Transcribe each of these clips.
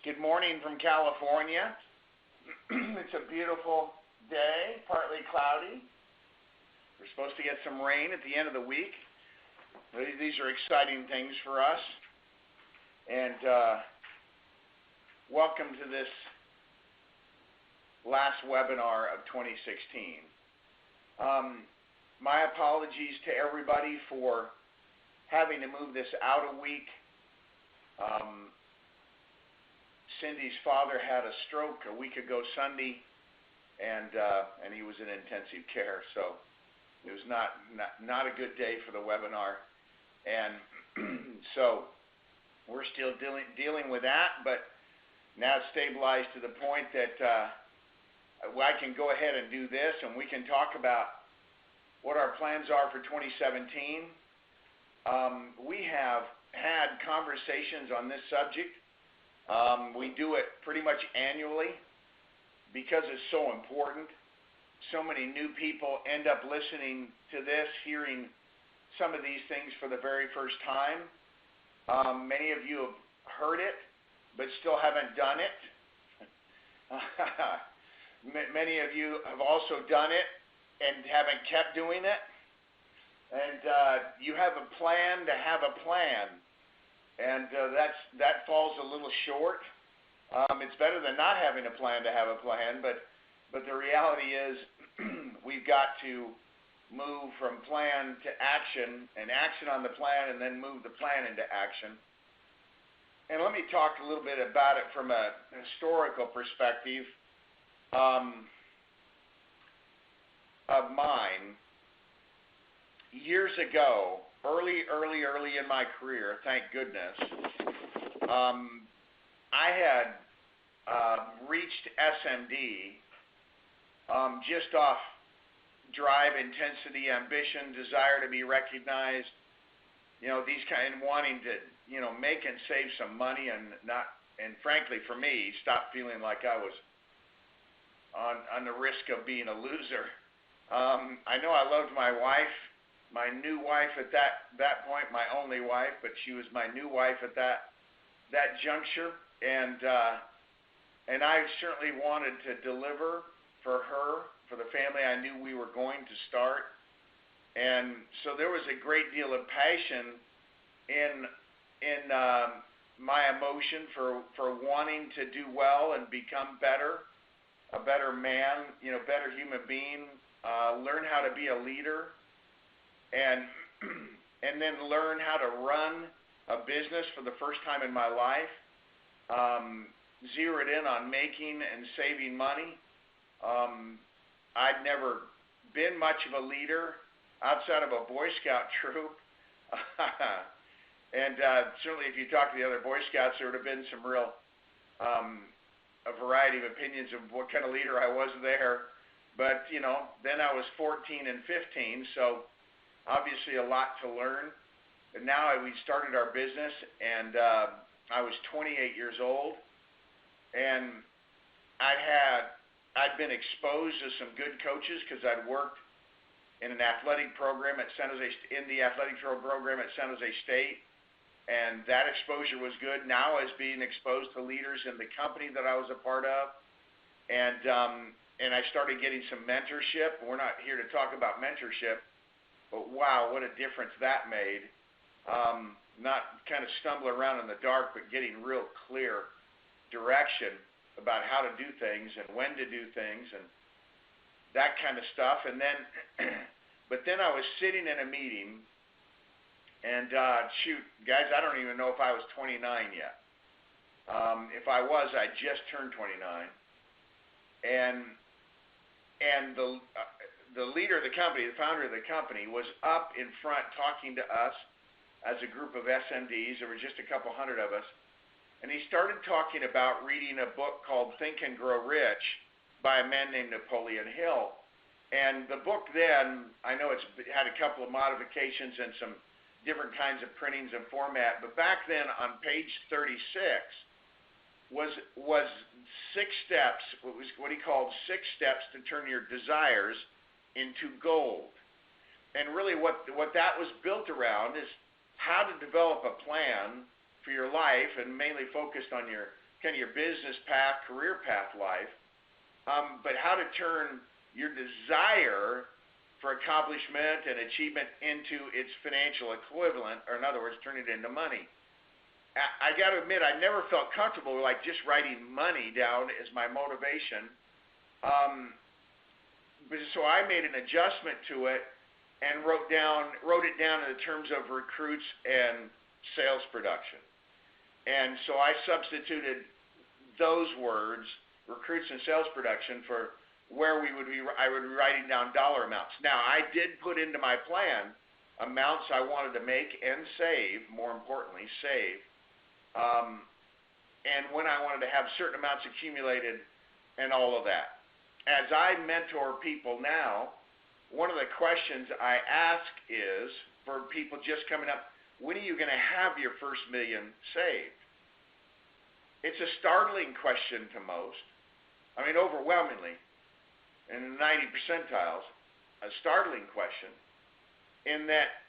Good morning from California. It's a beautiful day, partly cloudy. We're supposed to get some rain at the end of the week. These are exciting things for us. And welcome to this last webinar of 2016. My apologies to everybody for having to move this out a week. Cindy's father had a stroke a week ago Sunday, and he was in intensive care, so it was not a good day for the webinar, and so we're still dealing with that, but now it's stabilized to the point that I can go ahead and do this, and we can talk about what our plans are for 2017. We have had conversations on this subject. We do it pretty much annually because it's so important. So many new people end up listening to this, hearing some of these things for the very first time. Many of you have heard it, but still haven't done it. Many of you have also done it and haven't kept doing it. And you have a plan to have a plan. And that falls a little short. It's better than not having a plan to have a plan, but the reality is we've got to move from plan to action, and action on the plan, and then move the plan into action. And let me talk a little bit about it from a historical perspective of mine. Years ago, early in my career, thank goodness, I had reached SMD just off drive, intensity, ambition, desire to be recognized, these kind, wanting to, make and save some money, and frankly for me, stop feeling like I was on the risk of being a loser. I know I loved my wife. My new wife at that point, my only wife, but she was my new wife at that juncture, and I certainly wanted to deliver for her, for the family I knew we were going to start, and so there was a great deal of passion in my emotion for wanting to do well and become better, a better man, better human being, learn how to be a leader. And then learn how to run a business for the first time in my life, zeroed in on making and saving money. I'd never been much of a leader outside of a Boy Scout troop. And certainly if you talk to the other Boy Scouts, there would have been some real, a variety of opinions of what kind of leader I was there. But, then I was 14 and 15, so obviously a lot to learn. And now we started our business, and I was 28 years old, and I'd been exposed to some good coaches because I'd worked in an athletic program at San Jose, in the athletic program at San Jose State, and that exposure was good. Now I was being exposed to leaders in the company that I was a part of, and I started getting some mentorship. We're not here to talk about mentorship, but wow, what a difference that made. Not kind of stumbling around in the dark, but getting real clear direction about how to do things and when to do things and that kind of stuff. And then, but then I was sitting in a meeting, and shoot, guys, I don't even know if I was 29 yet. If I was, I just turned 29. And the leader of the company, the founder of the company, was up in front talking to us as a group of SMDs. There were just a couple hundred of us. And he started talking about reading a book called Think and Grow Rich by a man named Napoleon Hill. And the book then, I know it's had a couple of modifications and some different kinds of printings and format, but back then on page 36 was 6 steps, what he called 6 steps to turn your desires into gold. And really what that was built around is how to develop a plan for your life, and mainly focused on your kind of your business path, career path life, but how to turn your desire for accomplishment and achievement into its financial equivalent, or in other words, turn it into money. I got to admit, I never felt comfortable like just writing money down as my motivation. So I made an adjustment to it and wrote it down in the terms of recruits and sales production. And so I substituted those words, recruits and sales production, for where I would be writing down dollar amounts. Now, I did put into my plan amounts I wanted to make and save, more importantly, save, and when I wanted to have certain amounts accumulated and all of that. As I mentor people now, one of the questions I ask is, for people just coming up, when are you going to have your first million saved? It's a startling question to most. I mean, overwhelmingly, in the 90 percentiles, a startling question, in that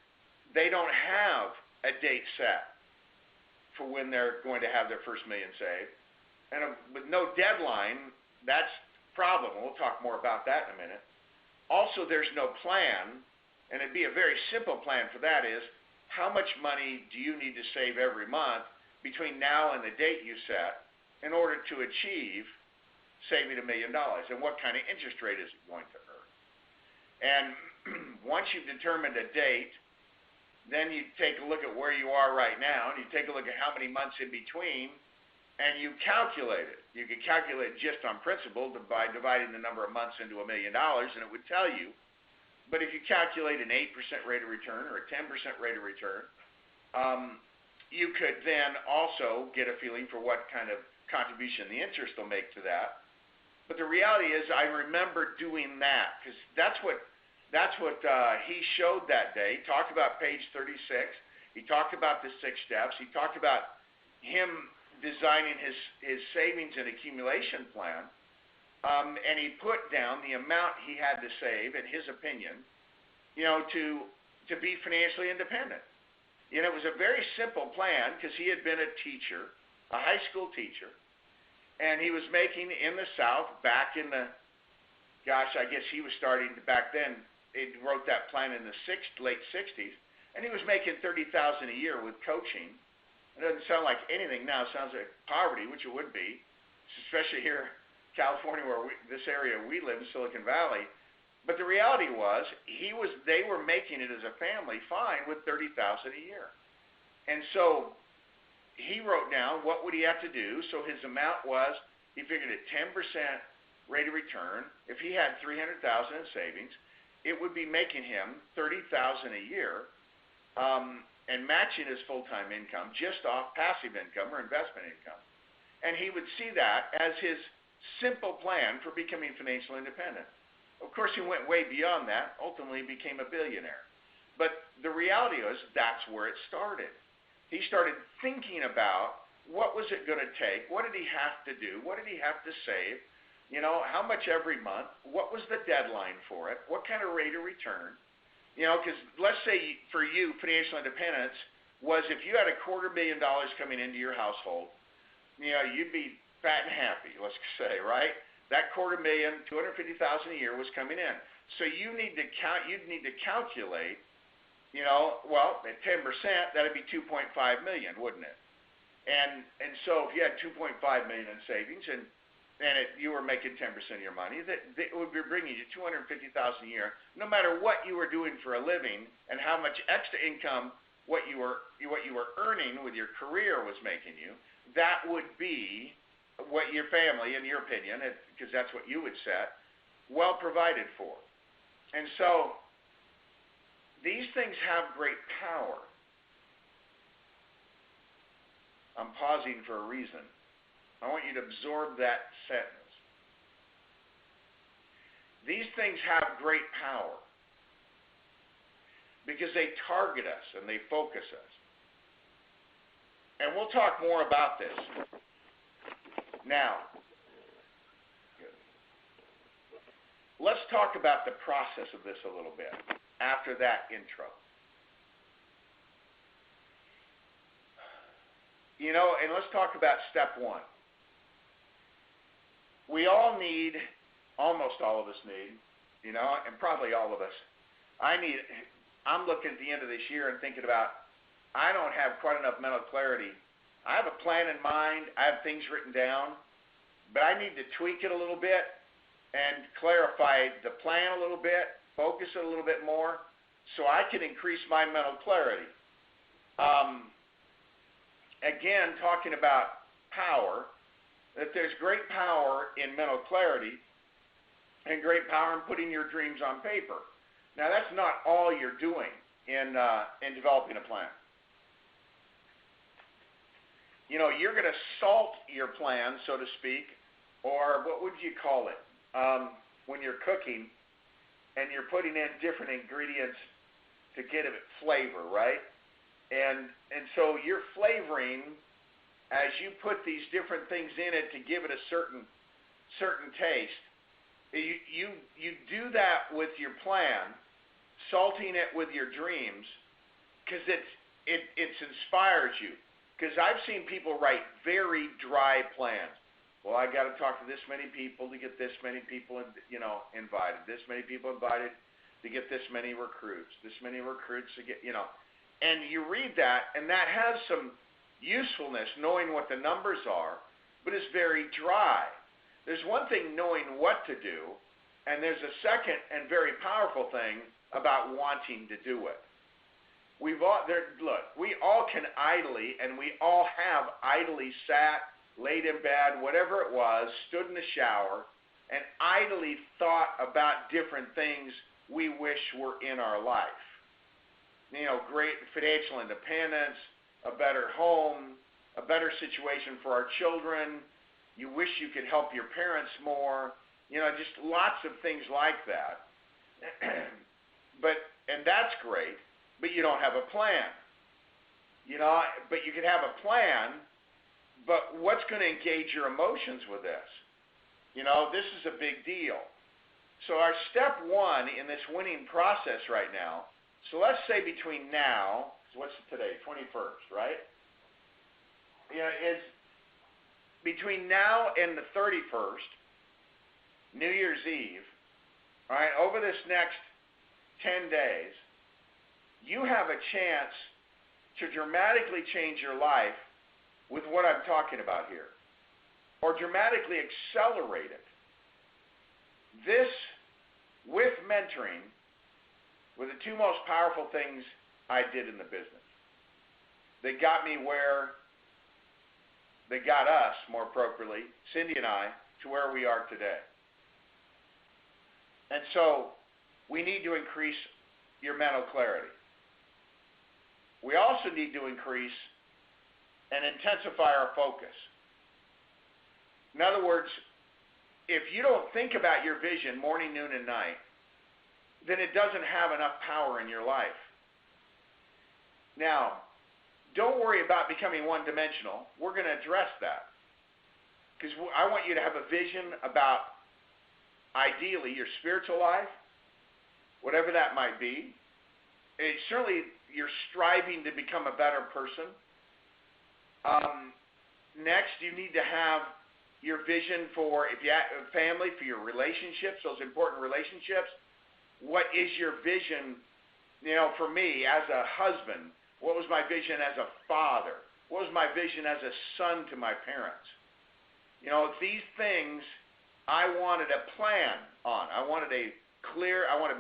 they don't have a date set for when they're going to have their first million saved. And with no deadline, that's a problem. We'll talk more about that in a minute. Also, there's no plan, and it'd be a very simple plan for that is, how much money do you need to save every month between now and the date you set in order to achieve saving $1 million, and what kind of interest rate is it going to earn? And once you've determined a date, then you take a look at where you are right now, and you take a look at how many months in between, and you calculate it. You can calculate just on principle by dividing the number of months into $1 million, and it would tell you. But if you calculate an 8% rate of return or a 10% rate of return, you could then also get a feeling for what kind of contribution the interest will make to that. But the reality is, I remember doing that, because that's what he showed that day. He talked about page 36. He talked about the 6 steps. He talked about him designing his savings and accumulation plan. And he put down the amount he had to save, in his opinion, to be financially independent. It was a very simple plan, because he had been a teacher, a high school teacher, and he was making in the South back in the, I guess he was starting back then. He wrote that plan in the late 60s, and he was making $30,000 a year with coaching. It doesn't sound like anything now. It sounds like poverty, which it would be, especially here in California, this area we live in, Silicon Valley. But the reality was, they were making it as a family fine with $30,000 a year. And so he wrote down what would he have to do. So his amount was, he figured at 10% rate of return, if he had $300,000 in savings, it would be making him $30,000 a year, and matching his full-time income just off passive income or investment income. And he would see that as his simple plan for becoming financially independent. Of course, he went way beyond that, ultimately became a billionaire. But the reality was, that's where it started. He started thinking about, what was it going to take? What did he have to do? What did he have to save? How much every month? What was the deadline for it? What kind of rate of return? Because let's say for you, financial independence was if you had $250,000 coming into your household, you'd be fat and happy, let's say, right? That $250,000, $250,000 a year was coming in. So you'd need to calculate, at 10%, that'd be $2.5 million, wouldn't it? And so if you had $2.5 million in savings and you were making 10% of your money, that would be bringing you $250,000 a year, no matter what you were doing for a living and how much extra income what you were earning with your career was making you. That would be what your family, in your opinion, because that's what you would set, well provided for. And so these things have great power. I'm pausing for a reason. I want you to absorb that sentence. These things have great power because they target us and they focus us. And we'll talk more about this. Now, let's talk about the process of this a little bit after that intro. And let's talk about step one. we all need, almost all of us need, and probably all of us. I'm looking at the end of this year and thinking about, I don't have quite enough mental clarity. I have a plan in mind. I have things written down, but I need to tweak it a little bit and clarify the plan a little bit, focus it a little bit more, so I can increase my mental clarity. Again, talking about power, that there's great power in mental clarity and great power in putting your dreams on paper. Now, that's not all you're doing in developing a plan. You're going to salt your plan, so to speak, or what would you call it, when you're cooking and you're putting in different ingredients to get it flavor, right? And so you're flavoring as you put these different things in it to give it a certain taste. You do that with your plan, salting it with your dreams, because it inspires you. Because I've seen people write very dry plans. Well, I got to talk to this many people to get this many people, invited. This many people invited to get this many recruits. This many recruits to get, And you read that, and that has some usefulness, knowing what the numbers are, but it's very dry. There's one thing knowing what to do, and there's a second and very powerful thing about wanting to do it. We all can idly, and we all have idly sat, laid in bed, whatever it was, stood in the shower, and idly thought about different things we wish were in our life. Great financial independence, a better home, a better situation for our children. You wish you could help your parents more. Just lots of things like that. And that's great. But you don't have a plan. But you could have a plan, but what's going to engage your emotions with this? This is a big deal. So our step one in this winning process right now, so let's say between now, what's today, 21st, right? Is between now and the 31st, New Year's Eve, all right, over this next 10 days, you have a chance to dramatically change your life with what I'm talking about here, or dramatically accelerate it. This, with mentoring, were the two most powerful things I did in the business. They got me they got us, more appropriately, Cindy and I, to where we are today. And so we need to increase your mental clarity. We also need to increase and intensify our focus. In other words, if you don't think about your vision morning, noon, and night, then it doesn't have enough power in your life. Now, don't worry about becoming one-dimensional. We're going to address that. Because I want you to have a vision about, ideally, your spiritual life, whatever that might be. Certainly, you're striving to become a better person. Next, you need to have your vision for, if you have a family, for your relationships, those important relationships. What is your vision, for me as a husband? What was my vision as a father? What was my vision as a son to my parents? These things I wanted a plan on. I wanted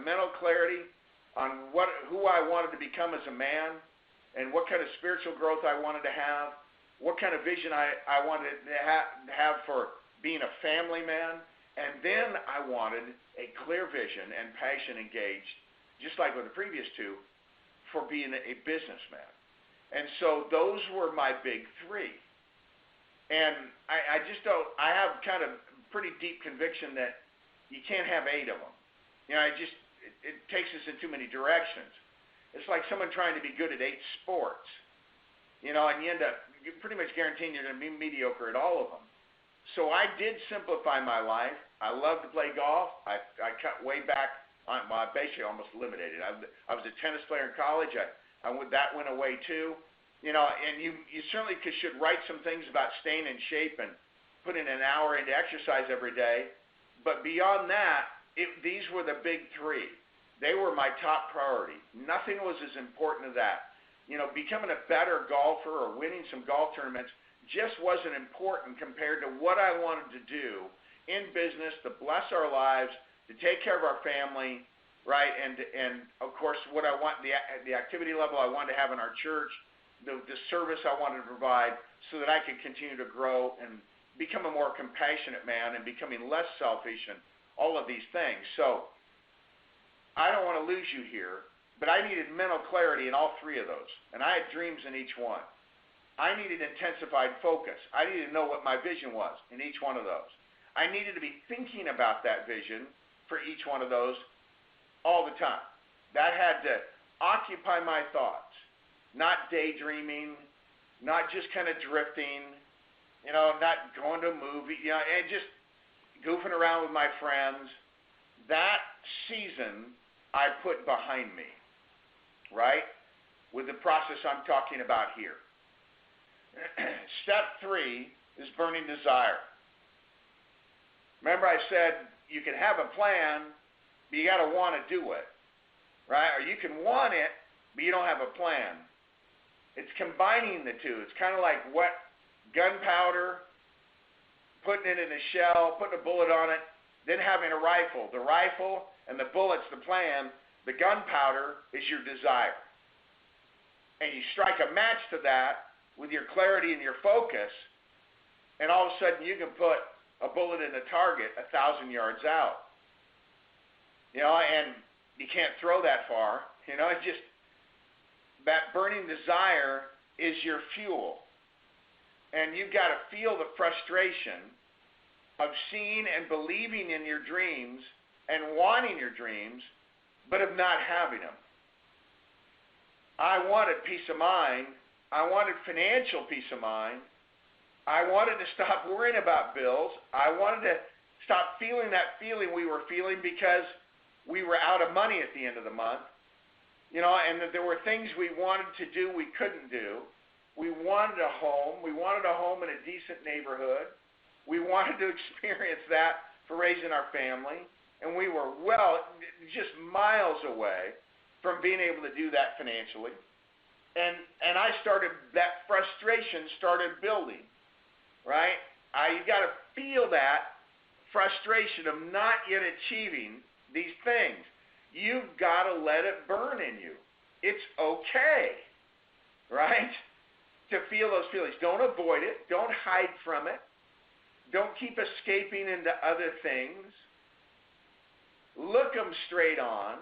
mental clarity on who I wanted to become as a man, and what kind of spiritual growth I wanted to have, what kind of vision I wanted to have for being a family man, and then I wanted a clear vision and passion engaged, just like with the previous two, for being a businessman. And so those were my big three. And I have kind of pretty deep conviction that you can't have 8 of them. It takes us in too many directions. It's like someone trying to be good at 8 sports, and you end up pretty much guaranteeing you're going to be mediocre at all of them. So I did simplify my life. I love to play golf. I cut way back. I basically almost eliminated. I was a tennis player in college. That went away too. And you certainly should write some things about staying in shape and putting an hour into exercise every day. But beyond that, these were the big three. They were my top priority. Nothing was as important as that. You know, becoming a better golfer or winning some golf tournaments just wasn't important compared to what I wanted to do in business to bless our lives, to take care of our family, right? And of course, what I want, the activity level I wanted to have in our church, the service I wanted to provide so that I could continue to grow and become a more compassionate man and becoming less selfish and all of these things. So I don't want to lose you here, but I needed mental clarity in all three of those, and I had dreams in each one. I needed intensified focus. I needed to know what my vision was in each one of those. I needed to be thinking about that vision for each one of those all the time. That had to occupy my thoughts, not daydreaming, not just kind of drifting, you know, not going to a movie, you know, and just goofing around with my friends. That season I put behind me, right, with the process I'm talking about here. Step 3 is burning desire. Remember I said you can have a plan, but you got to want to do it, right? Or you can want it, but you don't have a plan. It's combining the two. It's kind of like gunpowder, putting it in a shell, putting a bullet on it, then having a rifle. The rifle and the bullet's the plan. The gunpowder is your desire. And you strike a match to that with your clarity and your focus, and all of a sudden you can put a bullet in a target 1,000 yards out. You know, and you can't throw that far. You know, it's just that burning desire is your fuel. And you've got to feel the frustration of seeing and believing in your dreams and wanting your dreams, but of not having them. I wanted peace of mind. I wanted financial peace of mind. I wanted to stop worrying about bills. I wanted to stop feeling that feeling we were feeling because we were out of money at the end of the month. You know, and that there were things we wanted to do we couldn't do. We wanted a home. We wanted a home in a decent neighborhood. We wanted to experience that for raising our family. And we were just miles away from being able to do that financially. And that frustration started building, right? You got to feel that frustration of not yet achieving these things. You've got to let it burn in you. It's okay, right, to feel those feelings. Don't avoid it. Don't hide from it. Don't keep escaping into other things. Look them straight on.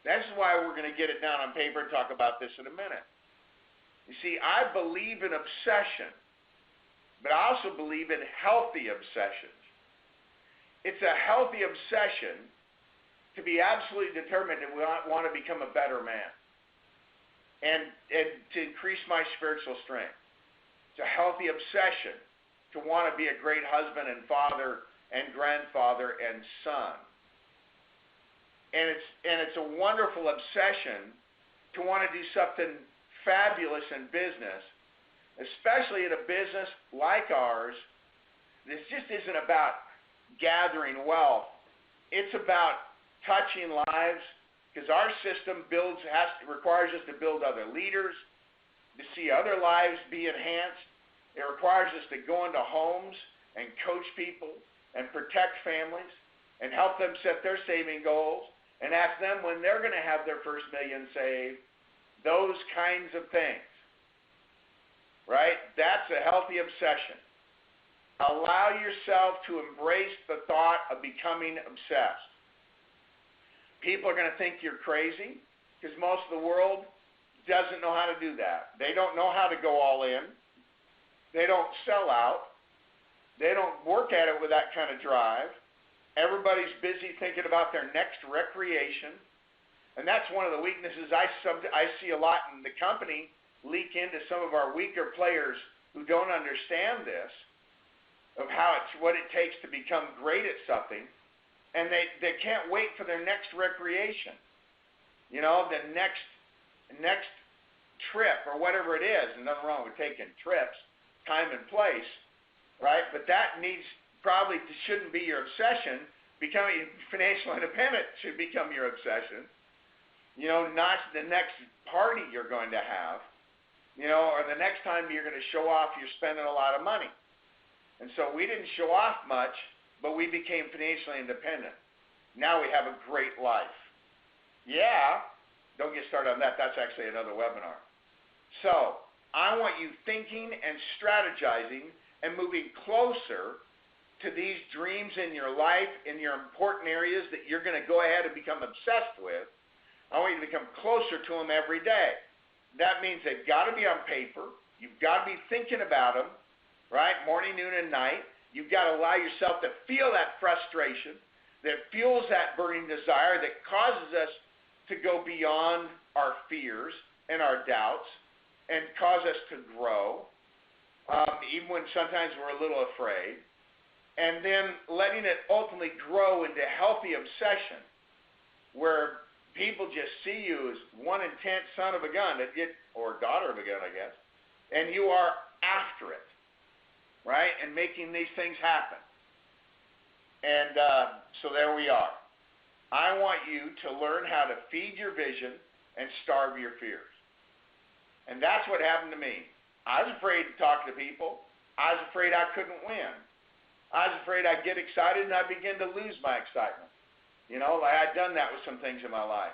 That's why we're going to get it down on paper and talk about this in a minute. You see, I believe in obsession, but I also believe in healthy obsessions. It's a healthy obsession to be absolutely determined that we want to become a better man and to increase my spiritual strength. It's a healthy obsession to want to be a great husband and father and grandfather and son. And it's a wonderful obsession to want to do something fabulous in business, especially in a business like ours. This just isn't about gathering wealth. It's about touching lives, because our system requires us to build other leaders, to see other lives be enhanced. It requires us to go into homes and coach people and protect families and help them set their saving goals and ask them when they're going to have their first million saved, those kinds of things, right? That's a healthy obsession. Allow yourself to embrace the thought of becoming obsessed. People are going to think you're crazy because most of the world doesn't know how to do that. They don't know how to go all in. They don't sell out. They don't work at it with that kind of drive. Everybody's busy thinking about their next recreation. And that's one of the weaknesses I see a lot in the company leak into some of our weaker players who don't understand this, of what it takes to become great at something. And they can't wait for their next recreation, you know, the next trip or whatever it is. And nothing wrong with taking trips, time and place. right? But that probably shouldn't be your obsession. Becoming financially independent should become your obsession. Not the next party you're going to have, or the next time you're going to show off you're spending a lot of money. And so we didn't show off much, but we became financially independent. Now we have a great life. Yeah, don't get started on that. That's actually another webinar. So I want you thinking and strategizing and moving closer to these dreams in your life, in your important areas that you're going to go ahead and become obsessed with. I want you to become closer to them every day. That means they've got to be on paper. You've got to be thinking about them, right? Morning, noon, and night. You've got to allow yourself to feel that frustration that fuels that burning desire that causes us to go beyond our fears and our doubts and cause us to grow, even when sometimes we're a little afraid. And then letting it ultimately grow into healthy obsession where people just see you as one intent son of a gun, or daughter of a gun, I guess, and you are after it, right, and making these things happen. And so there we are. I want you to learn how to feed your vision and starve your fears. And that's what happened to me. I was afraid to talk to people. I was afraid I couldn't win. I was afraid I'd get excited and I'd begin to lose my excitement. Like I'd done that with some things in my life.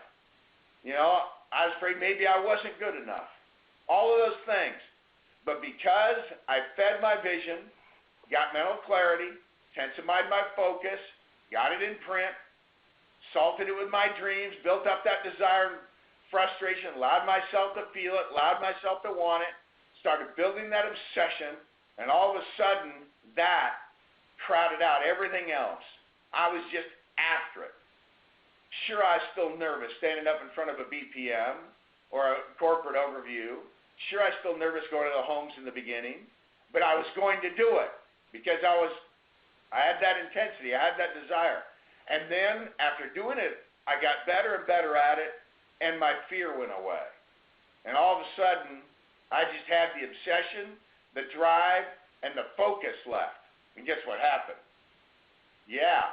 I was afraid maybe I wasn't good enough. All of those things. But because I fed my vision, got mental clarity, intensified my focus, got it in print, salted it with my dreams, built up that desire and frustration, allowed myself to feel it, allowed myself to want it, started building that obsession, and all of a sudden that crowded out everything else. I was just after it. Sure, I was still nervous standing up in front of a BPM or a corporate overview. Sure, I was still nervous going to the homes in the beginning, but I was going to do it because I had that intensity, I had that desire. And then after doing it, I got better and better at it, and my fear went away. And all of a sudden, I just had the obsession, the drive, and the focus left. And guess what happened? Yeah.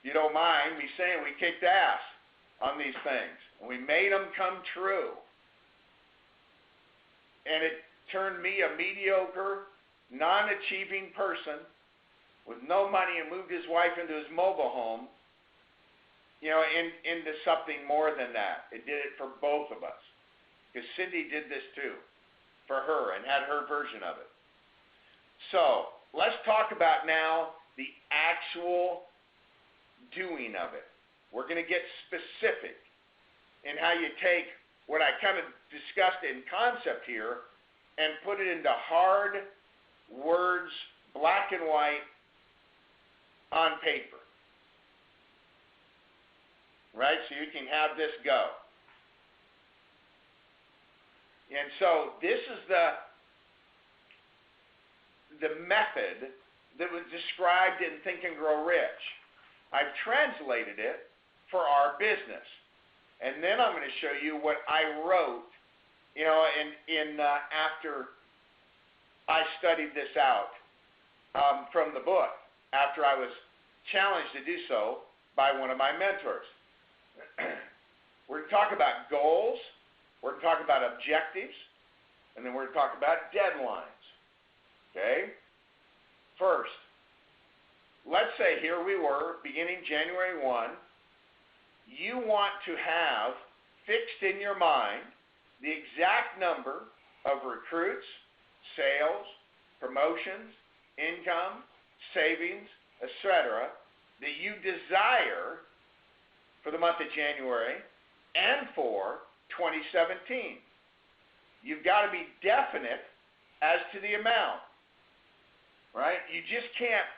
You don't mind me saying we kicked ass on these things. And we made them come true. And it turned me, a mediocre, non-achieving person with no money, and moved his wife into his mobile home, into something more than that. It did it for both of us. Because Cindy did this too for her and had her version of it. So let's talk about now the actual doing of it. We're going to get specific in how you take what I kind of discussed in concept here and put it into hard words, black and white, on paper. Right? So you can have this go. And so this is the method that was described in Think and Grow Rich. I've translated it for our business. And then I'm going to show you what I wrote, after I studied this out from the book, after I was challenged to do so by one of my mentors. We're going to talk about goals, we're going to talk about objectives, and then we're going to talk about deadlines. Okay? First, let's say here we were, beginning January 1, you want to have fixed in your mind the exact number of recruits, sales, promotions, income, savings, etc., that you desire for the month of January and for 2017. You've got to be definite as to the amount, right? You just can't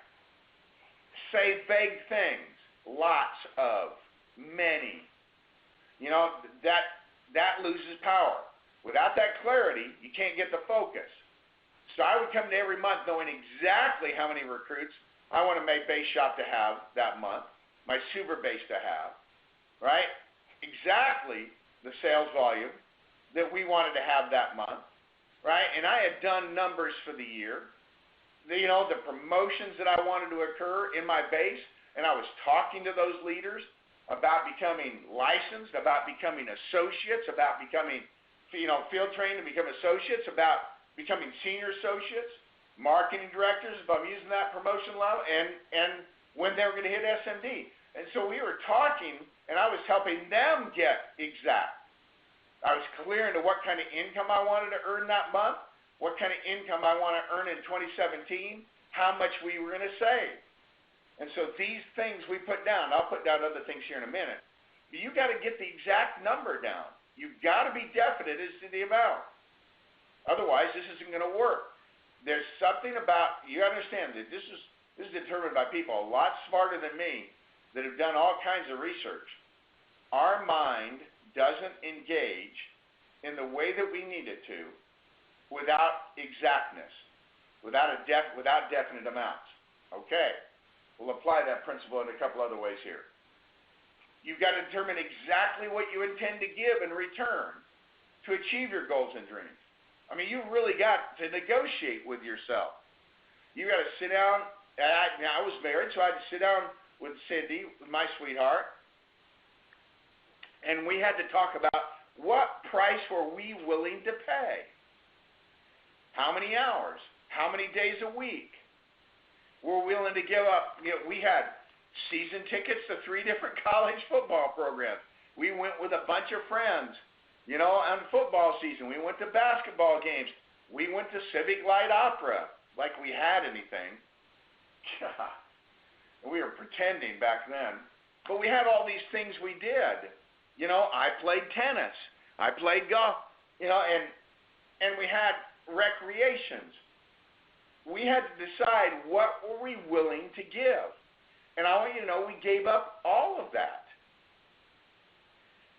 say vague things, lots of, many. That loses power. Without that clarity, you can't get the focus. So I would come to every month knowing exactly how many recruits I want my base shop to have that month, my super base to have, right? Exactly the sales volume that we wanted to have that month, right? And I had done numbers for the year, the promotions that I wanted to occur in my base, and I was talking to those leaders about becoming licensed, about becoming associates, about becoming, field trained to become associates, about becoming senior associates, marketing directors, if I'm using that promotion level, and when they were going to hit SMD. And so we were talking, and I was helping them get exact. I was clear into what kind of income I wanted to earn that month, what kind of income I want to earn in 2017, how much we were going to save. And so these things we put down. I'll put down other things here in a minute. But you got to get the exact number down. You've got to be definite as to the amount. Otherwise, this isn't going to work. There's something about, you understand that this is determined by people a lot smarter than me that have done all kinds of research. Our mind doesn't engage in the way that we need it to without exactness, without definite amounts. Okay, we'll apply that principle in a couple other ways here. You've got to determine exactly what you intend to give in return to achieve your goals and dreams. I mean, you've really got to negotiate with yourself. You got to sit down. Now, I was married, so I had to sit down with Cindy, my sweetheart, and we had to talk about what price were we willing to pay. How many hours? How many days a week? We're willing to give up. We had season tickets to 3 different college football programs. We went with a bunch of friends, on football season. We went to basketball games. We went to Civic Light Opera, like we had anything. We were pretending back then. But we had all these things we did. I played tennis. I played golf, and we had recreations. We had to decide what were we willing to give. And I want you to know we gave up all of that.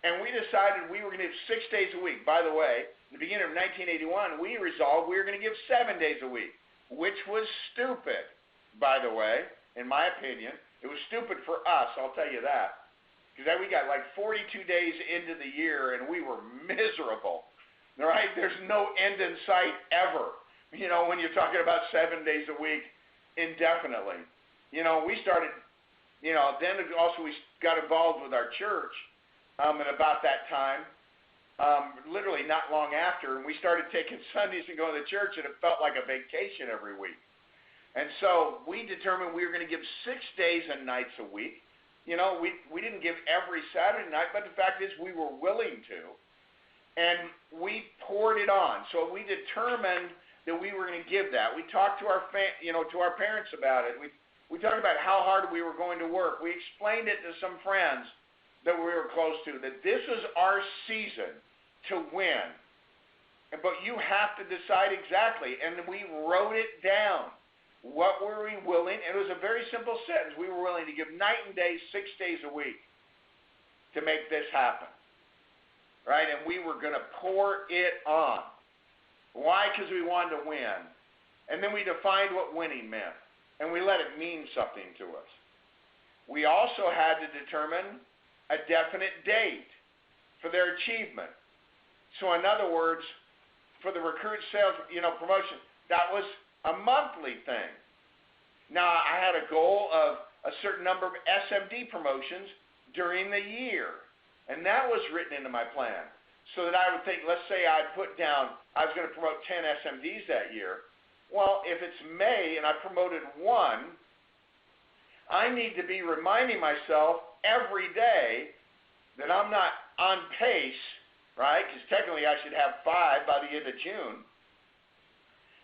And we decided we were going to give 6 days a week. By the way, in the beginning of 1981, we resolved we were going to give 7 days a week, which was stupid, by the way, in my opinion. It was stupid for us, I'll tell you that. Because we got like 42 days into the year, and we were miserable. All right? There's no end in sight ever, when you're talking about 7 days a week indefinitely. We started, then also we got involved with our church at about that time, literally not long after, and we started taking Sundays and going to church, and it felt like a vacation every week. And so we determined we were going to give 6 days and nights a week. We didn't give every Saturday night, but the fact is we were willing to, and we poured it on. So we determined that we were going to give that. We talked to our to our parents about it. We talked about how hard we were going to work. We explained it to some friends that we were close to, that this is our season to win. But you have to decide exactly, and we wrote it down. What were we willing? And it was a very simple sentence. We were willing to give night and day, 6 days a week to make this happen. Right? And we were going to pour it on. Why? Because we wanted to win. And then we defined what winning meant. And we let it mean something to us. We also had to determine a definite date for their achievement. So in other words, for the recruit sales, promotion, that was a monthly thing. Now, I had a goal of a certain number of SMD promotions during the year, and that was written into my plan. So that I would think, let's say I'd put down, I was going to promote 10 SMDs that year. Well, if it's May and I promoted 1, I need to be reminding myself every day that I'm not on pace, right? Because technically I should have 5 by the end of June.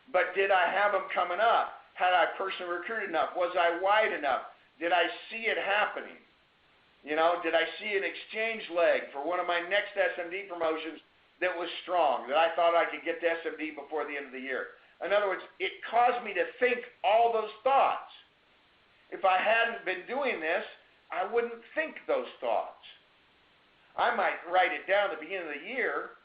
But did I have them coming up? Had I personally recruited enough? Was I wide enough? Did I see it happening? Did I see an exchange leg for one of my next SMD promotions that was strong, that I thought I could get to SMD before the end of the year? In other words, it caused me to think all those thoughts. If I hadn't been doing this, I wouldn't think those thoughts. I might write it down at the beginning of the year,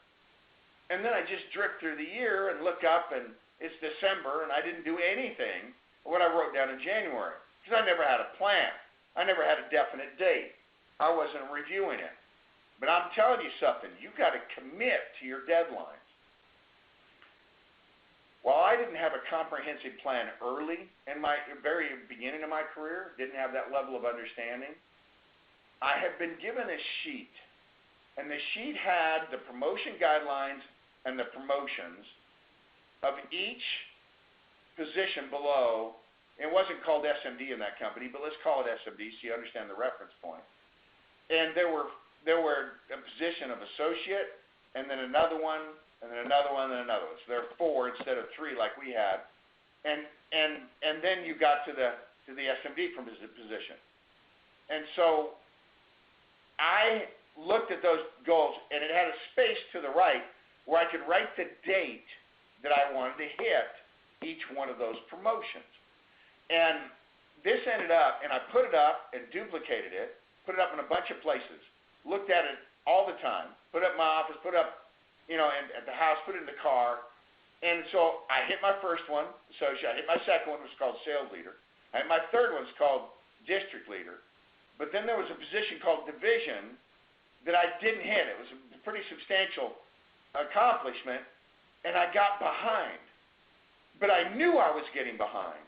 and then I just drift through the year and look up and it's December, and I didn't do anything what I wrote down in January because I never had a plan. I never had a definite date. I wasn't reviewing it. But I'm telling you something. You've got to commit to your deadlines. I didn't have a comprehensive plan early in my very beginning of my career, didn't have that level of understanding. I have been given a sheet, and the sheet had the promotion guidelines and the promotions of each position below. It wasn't called SMD in that company, but let's call it SMD so you understand the reference point. And there were a position of associate, and then another one, and then another one, and another one. So there are 4 instead of 3 like we had. And then you got to the SMD position. And so I looked at those goals, and it had a space to the right where I could write the date that I wanted to hit each one of those promotions. And this ended up, and I put it up and duplicated it, put it up in a bunch of places, looked at it all the time, put it up in my office, put it up at the house, put it in the car. And so I hit my first one, associate. I hit my second one, which was called sales leader. I hit my third one, was called district leader. But then there was a position called division that I didn't hit. It was a pretty substantial accomplishment, and I got behind. But I knew I was getting behind.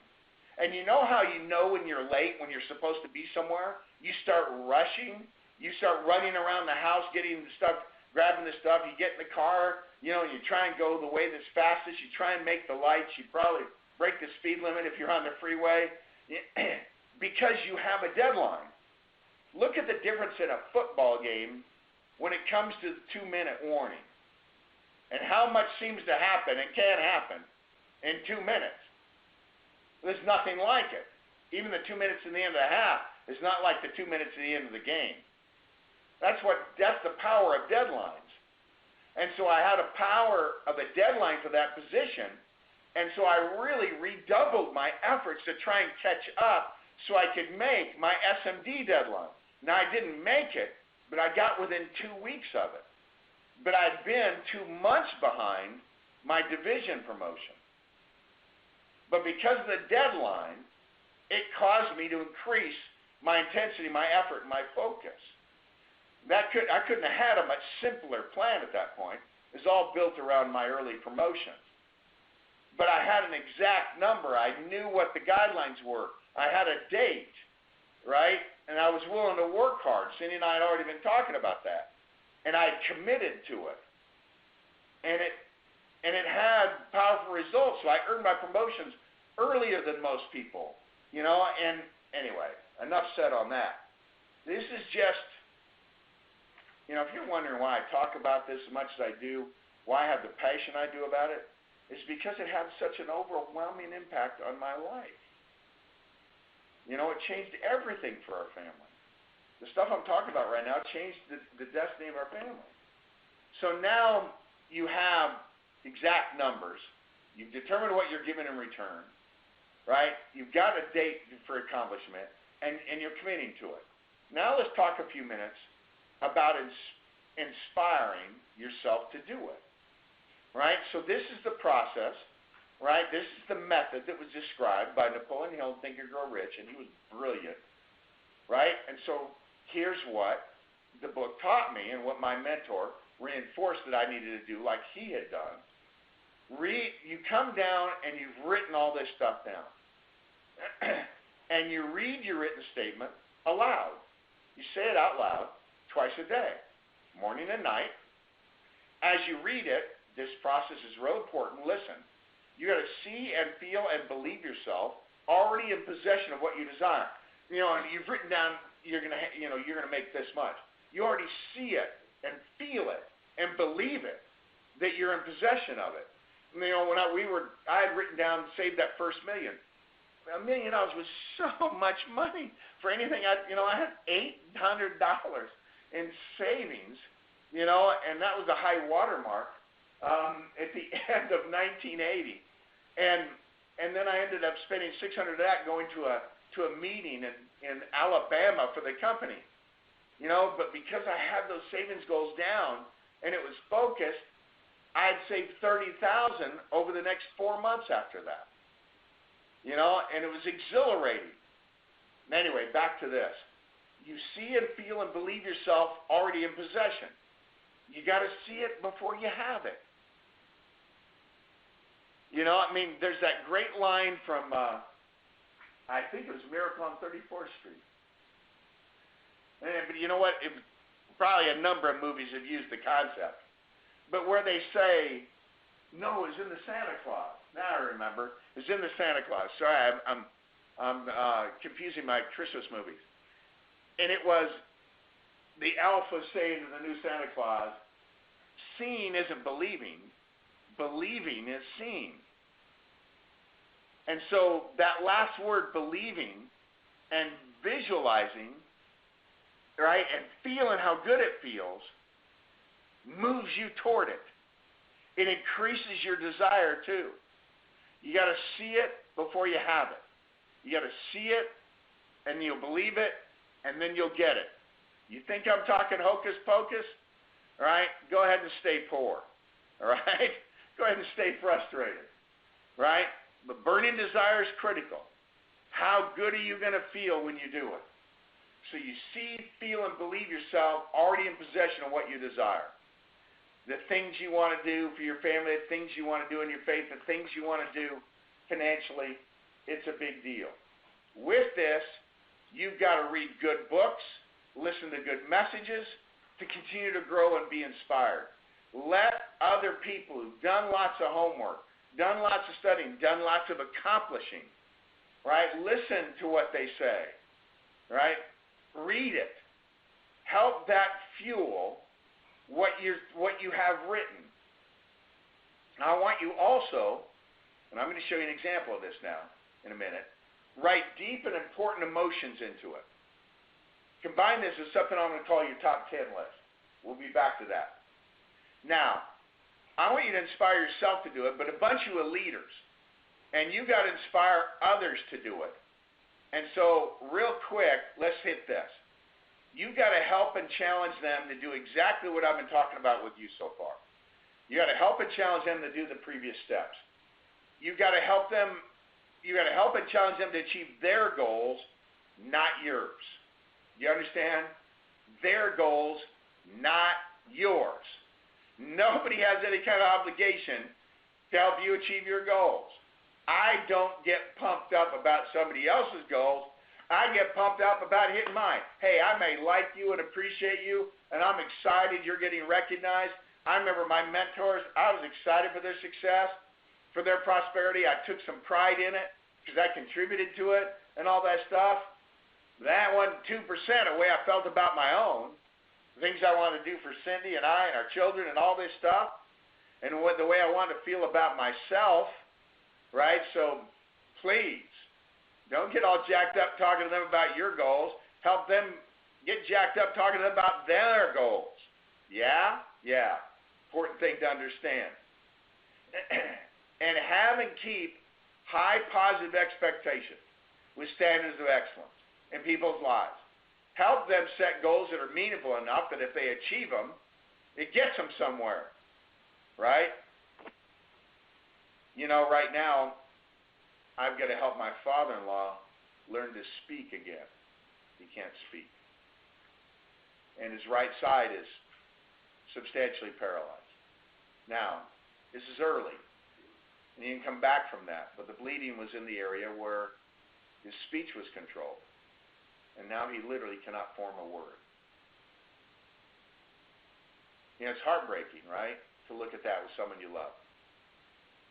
And you know how you know when you're late, when you're supposed to be somewhere? You start rushing. You start running around the house, getting the stuff, grabbing the stuff. You get in the car, and you try and go the way that's fastest. You try and make the lights. You probably break the speed limit if you're on the freeway because you have a deadline. Look at the difference in a football game when it comes to the 2-minute warning and how much seems to happen and can happen in 2 minutes. There's nothing like it. Even the 2 minutes in the end of the half is not like the 2 minutes at the end of the game. That's the power of deadlines. And so I had a power of a deadline for that position, and so I really redoubled my efforts to try and catch up so I could make my SMD deadline. Now, I didn't make it, but I got within 2 weeks of it. But I'd been 2 months behind my division promotion. But because of the deadline, it caused me to increase my intensity, my effort, and my focus. I couldn't have had a much simpler plan at that point. It was all built around my early promotions. But I had an exact number. I knew what the guidelines were. I had a date, right? And I was willing to work hard. Cindy and I had already been talking about that. And I committed to it. And it had powerful results. So I earned my promotions earlier than most people. And anyway, enough said on that. This is just, if you're wondering why I talk about this as much as I do, why I have the passion I do about it, it's because it had such an overwhelming impact on my life. It changed everything for our family. The stuff I'm talking about right now changed the destiny of our family. So now you have exact numbers. You've determined what you're given in return, right? You've got a date for accomplishment, and you're committing to it. Now let's talk a few minutes about inspiring yourself to do it, right? So this is the process, right? This is the method that was described by Napoleon Hill, Think and Grow Rich, and he was brilliant, right? And so here's what the book taught me and what my mentor reinforced that I needed to do like he had done. You come down and you've written all this stuff down. And you read your written statement aloud. You say it out loud twice a day, morning and night. As you read it, this process is real important. Listen, you got to see and feel and believe yourself already in possession of what you desire. And you've written down you're gonna make this much. You already see it and feel it and believe it that you're in possession of it. When I had written down save that first $1 million. $1 million was so much money for anything. I had $800 in savings, and that was a high watermark at the end of 1980. And then I ended up spending $600 of that going to a meeting in Alabama for the company, But because I had those savings goals down and it was focused, I had saved $30,000 over the next 4 months after that. And it was exhilarating. Anyway, back to this. You see and feel and believe yourself already in possession. You got to see it before you have it. You know, I mean, there's that great line from, I think it was Miracle on 34th Street. But you know what? Probably a number of movies have used the concept. But where they say, no, it's in the Santa Claus. Now I remember. It's in the Santa Claus. Sorry, I'm confusing my Christmas movies. And it was the elf was saying to the new Santa Claus, seeing isn't believing. Believing is seeing. And so that last word, believing, and visualizing, right, and feeling how good it feels, moves you toward it. It increases your desire too. You got to see it before you have it. You got to see it, and you'll believe it, and then you'll get it. You think I'm talking hocus pocus? All right, go ahead and stay poor. All right, go ahead and stay frustrated. Right, but burning desire is critical. How good are you going to feel when you do it? So you see, feel, and believe yourself already in possession of what you desire. The things you want to do for your family, the things you want to do in your faith, the things you want to do financially, it's a big deal. With this, you've got to read good books, listen to good messages to continue to grow and be inspired. Let other people who've done lots of homework, done lots of studying, done lots of accomplishing, right? Listen to what they say, right? Read it. Help that fuel what you have written. Now, I want you also, and I'm going to show you an example of this now in a minute, write deep and important emotions into it. Combine this with something I'm going to call your top 10 list. We'll be back to that. Now, I want you to inspire yourself to do it, but a bunch of you are leaders, and you got to inspire others to do it. And so, real quick, let's hit this. You've got to help and challenge them to do exactly what I've been talking about with you so far. You got to help and challenge them to do the previous steps. You've got to help them. You got to help and challenge them to achieve their goals, not yours. You understand? Their goals, not yours. Nobody has any kind of obligation to help you achieve your goals. I don't get pumped up about somebody else's goals. I get pumped up about hitting mine. Hey, I may like you and appreciate you, and I'm excited you're getting recognized. I remember my mentors. I was excited for their success, for their prosperity. I took some pride in it because I contributed to it and all that stuff. That wasn't 2% of the way I felt about my own, the things I wanted to do for Cindy and I and our children and all this stuff, and the way I wanted to feel about myself, right? So please, don't get all jacked up talking to them about your goals. Help them get jacked up talking to them about their goals. Yeah? Yeah. Important thing to understand. And have and keep high positive expectations with standards of excellence in people's lives. Help them set goals that are meaningful enough that if they achieve them, it gets them somewhere. Right? You know, right now, I've got to help my father-in-law learn to speak again. He can't speak. And his right side is substantially paralyzed. Now, this is early, and he didn't come back from that, but the bleeding was in the area where his speech was controlled, and now he literally cannot form a word. You know, it's heartbreaking, right, to look at that with someone you love.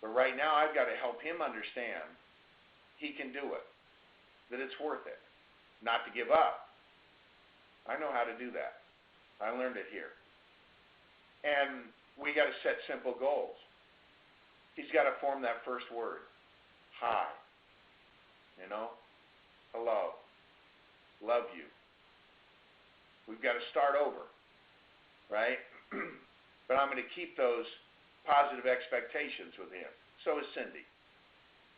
But right now, I've got to help him understand he can do it, that it's worth it, not to give up. I know how to do that. I learned it here. And we got to set simple goals. He's got to form that first word. Hi. You know? Hello. Love you. We've got to start over. Right? But I'm going to keep those positive expectations with him. So is Cindy.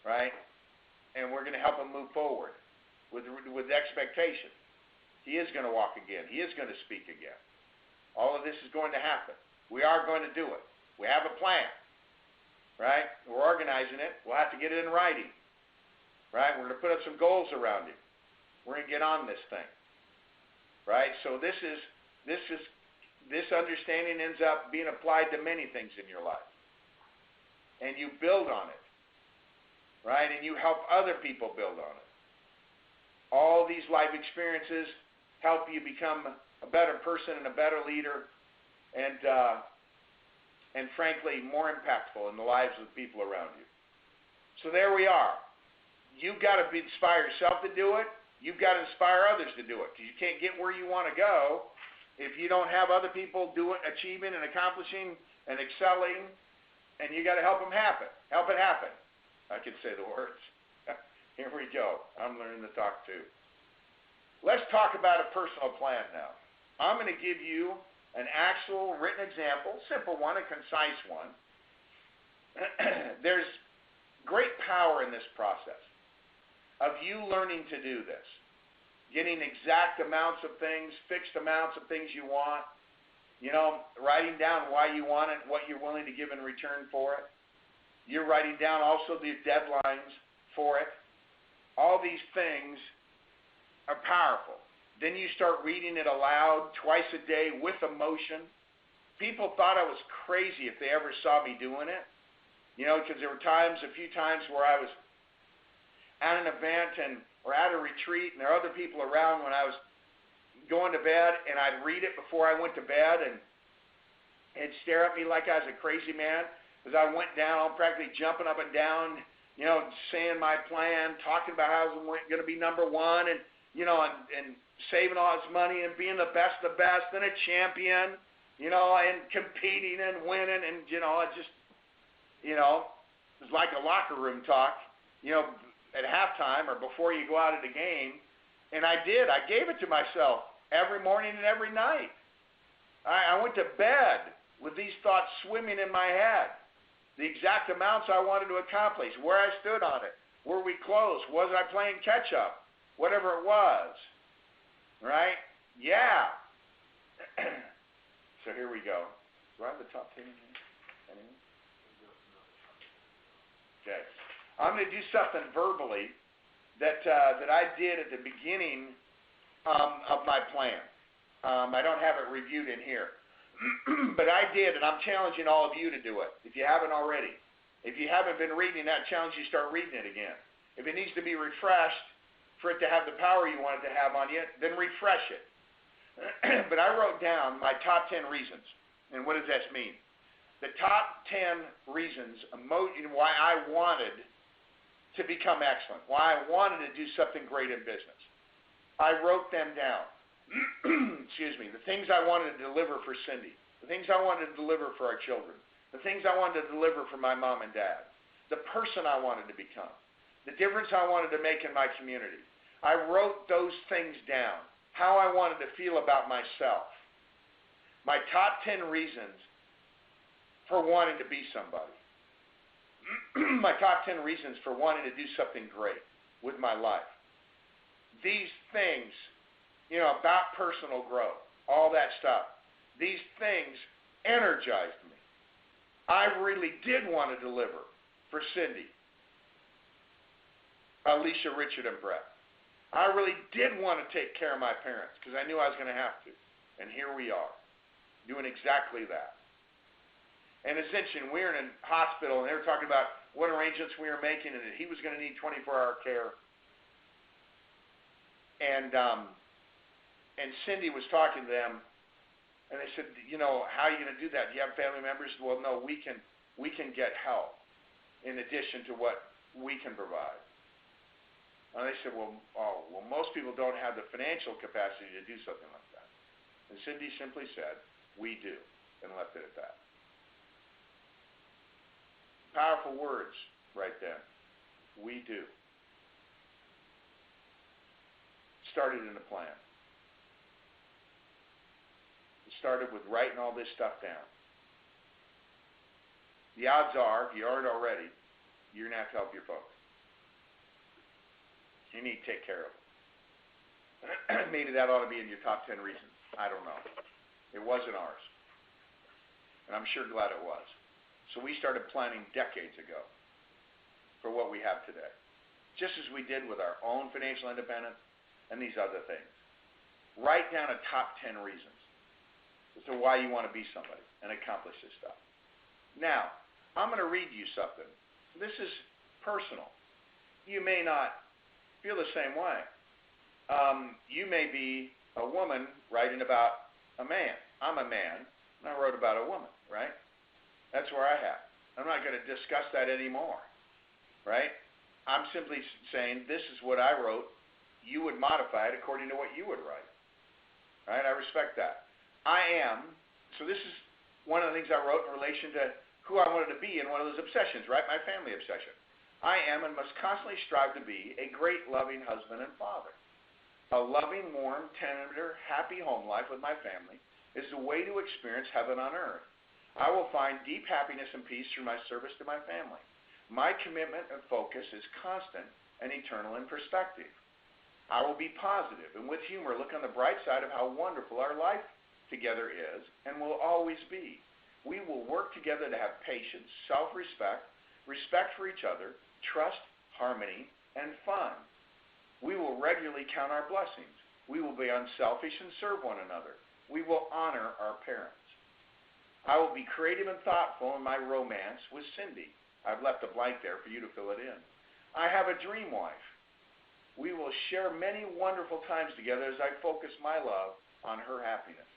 Right? And we're going to help him move forward with expectation. He is going to walk again. He is going to speak again. All of this is going to happen. We are going to do it. We have a plan. Right? We're organizing it. We'll have to get it in writing. Right? We're going to put up some goals around him. We're going to get on this thing. Right? So this understanding ends up being applied to many things in your life. And you build on it. and you help other people build on it. All these life experiences help you become a better person and a better leader, and frankly, more impactful in the lives of the people around you. So there we are. You've got to inspire yourself to do it. You've got to inspire others to do it, because you can't get where you want to go if you don't have other people do it, achieving and accomplishing and excelling, and you got to help them happen. Help it happen. I can say the words. Here we go. I'm learning to talk too. Let's talk about a personal plan now. I'm going to give you an actual written example, simple one, a concise one. There's great power in this process of you learning to do this, getting exact amounts of things, fixed amounts of things you want, writing down why you want it, what you're willing to give in return for it. You're writing down also the deadlines for it. All these things are powerful. Then you start reading it aloud twice a day with emotion. People thought I was crazy if they ever saw me doing it, because there were a few times where I was at an event or at a retreat, and there are other people around when I was going to bed, and I'd read it before I went to bed, and they'd stare at me like I was a crazy man as I went down, practically jumping up and down, saying my plan, talking about how I was going to be number one, and saving all this money and being the best and a champion, and competing and winning, and it was like a locker room talk, at halftime or before you go out of the game. And I did. I gave it to myself every morning and every night. I went to bed with these thoughts swimming in my head. The exact amounts I wanted to accomplish, where I stood on it, were we close, was I playing catch up, whatever it was, right? Yeah. So here we go. Do I have the top 10 in here? Anyone? Okay. I'm going to do something verbally that I did at the beginning of my plan. I don't have it reviewed in here. But I did, and I'm challenging all of you to do it, if you haven't already. If you haven't been reading that, challenge you start reading it again. If it needs to be refreshed for it to have the power you want it to have on you, then refresh it. But I wrote down my top 10 reasons. And what does that mean? The top 10 reasons why I wanted to become excellent, why I wanted to do something great in business. I wrote them down. Excuse me, the things I wanted to deliver for Cindy, the things I wanted to deliver for our children, the things I wanted to deliver for my mom and dad, the person I wanted to become, the difference I wanted to make in my community. I wrote those things down, how I wanted to feel about myself, my top 10 reasons for wanting to be somebody, my top 10 reasons for wanting to do something great with my life. These things, about personal growth, all that stuff. These things energized me. I really did want to deliver for Cindy, Alicia, Richard, and Brett. I really did want to take care of my parents because I knew I was going to have to. And here we are, doing exactly that. And it's interesting, we were in a hospital, and they were talking about what arrangements we were making and that he was going to need 24-hour care. And Cindy was talking to them, and they said, how are you going to do that? Do you have family members? Well, no, we can get help in addition to what we can provide. And they said, well, most people don't have the financial capacity to do something like that. And Cindy simply said, we do, and left it at that. Powerful words right then. We do. Started in a plan. It started with writing all this stuff down. The odds are, if you aren't already, you're going to have to help your folks. You need to take care of them. Maybe that ought to be in your top 10 reasons. I don't know. It wasn't ours. And I'm sure glad it was. So we started planning decades ago for what we have today. Just as we did with our own financial independence and these other things. Write down a top 10 reasons as to why you want to be somebody and accomplish this stuff. Now, I'm going to read you something. This is personal. you may not feel the same way. You may be a woman writing about a man. I'm a man, and I wrote about a woman, right? That's where I have. I'm not going to discuss that anymore, right? I'm simply saying this is what I wrote. You would modify it according to what you would write, right? I respect that. So this is one of the things I wrote in relation to who I wanted to be in one of those obsessions, right? My family obsession. I am and must constantly strive to be a great, loving husband and father. A loving, warm, tender, happy home life with my family is the way to experience heaven on earth. I will find deep happiness and peace through my service to my family. My commitment and focus is constant and eternal in perspective. I will be positive and with humor look on the bright side of how wonderful our life together is and will always be. We will work together to have patience, self-respect, respect for each other, trust, harmony, and fun. We will regularly count our blessings. We will be unselfish and serve one another. We will honor our parents. I will be creative and thoughtful in my romance with Cindy. I've left a blank there for you to fill it in. I have a dream wife. We will share many wonderful times together as I focus my love on her happiness.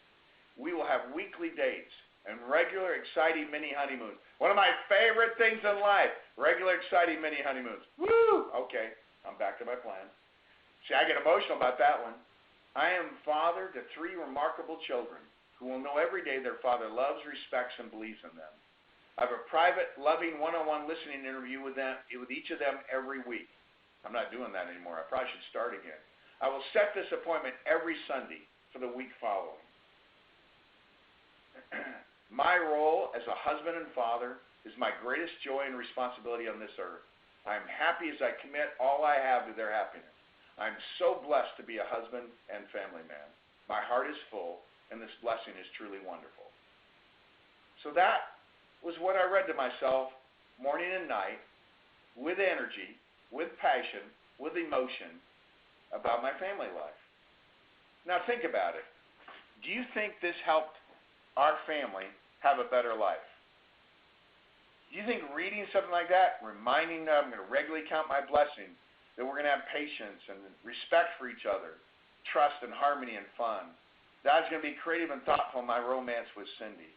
We will have weekly dates and regular, exciting mini honeymoons. One of my favorite things in life, regular, exciting mini honeymoons. Woo! Okay, I'm back to my plan. See, I get emotional about that one. I am father to 3 remarkable children who will know every day their father loves, respects, and believes in them. I have a private, loving, one-on-one listening interview with each of them every week. I'm not doing that anymore. I probably should start again. I will set this appointment every Sunday for the week following. My role as a husband and father is my greatest joy and responsibility on this earth. I am happy as I commit all I have to their happiness. I'm so blessed to be a husband and family man. My heart is full, and this blessing is truly wonderful. So that was what I read to myself morning and night with energy, with passion, with emotion about my family life. Now think about it. Do you think this helped our family have a better life? Do you think reading something like that, reminding them I'm going to regularly count my blessings, that we're going to have patience and respect for each other, trust and harmony and fun, that I was going to be creative and thoughtful in my romance with Cindy,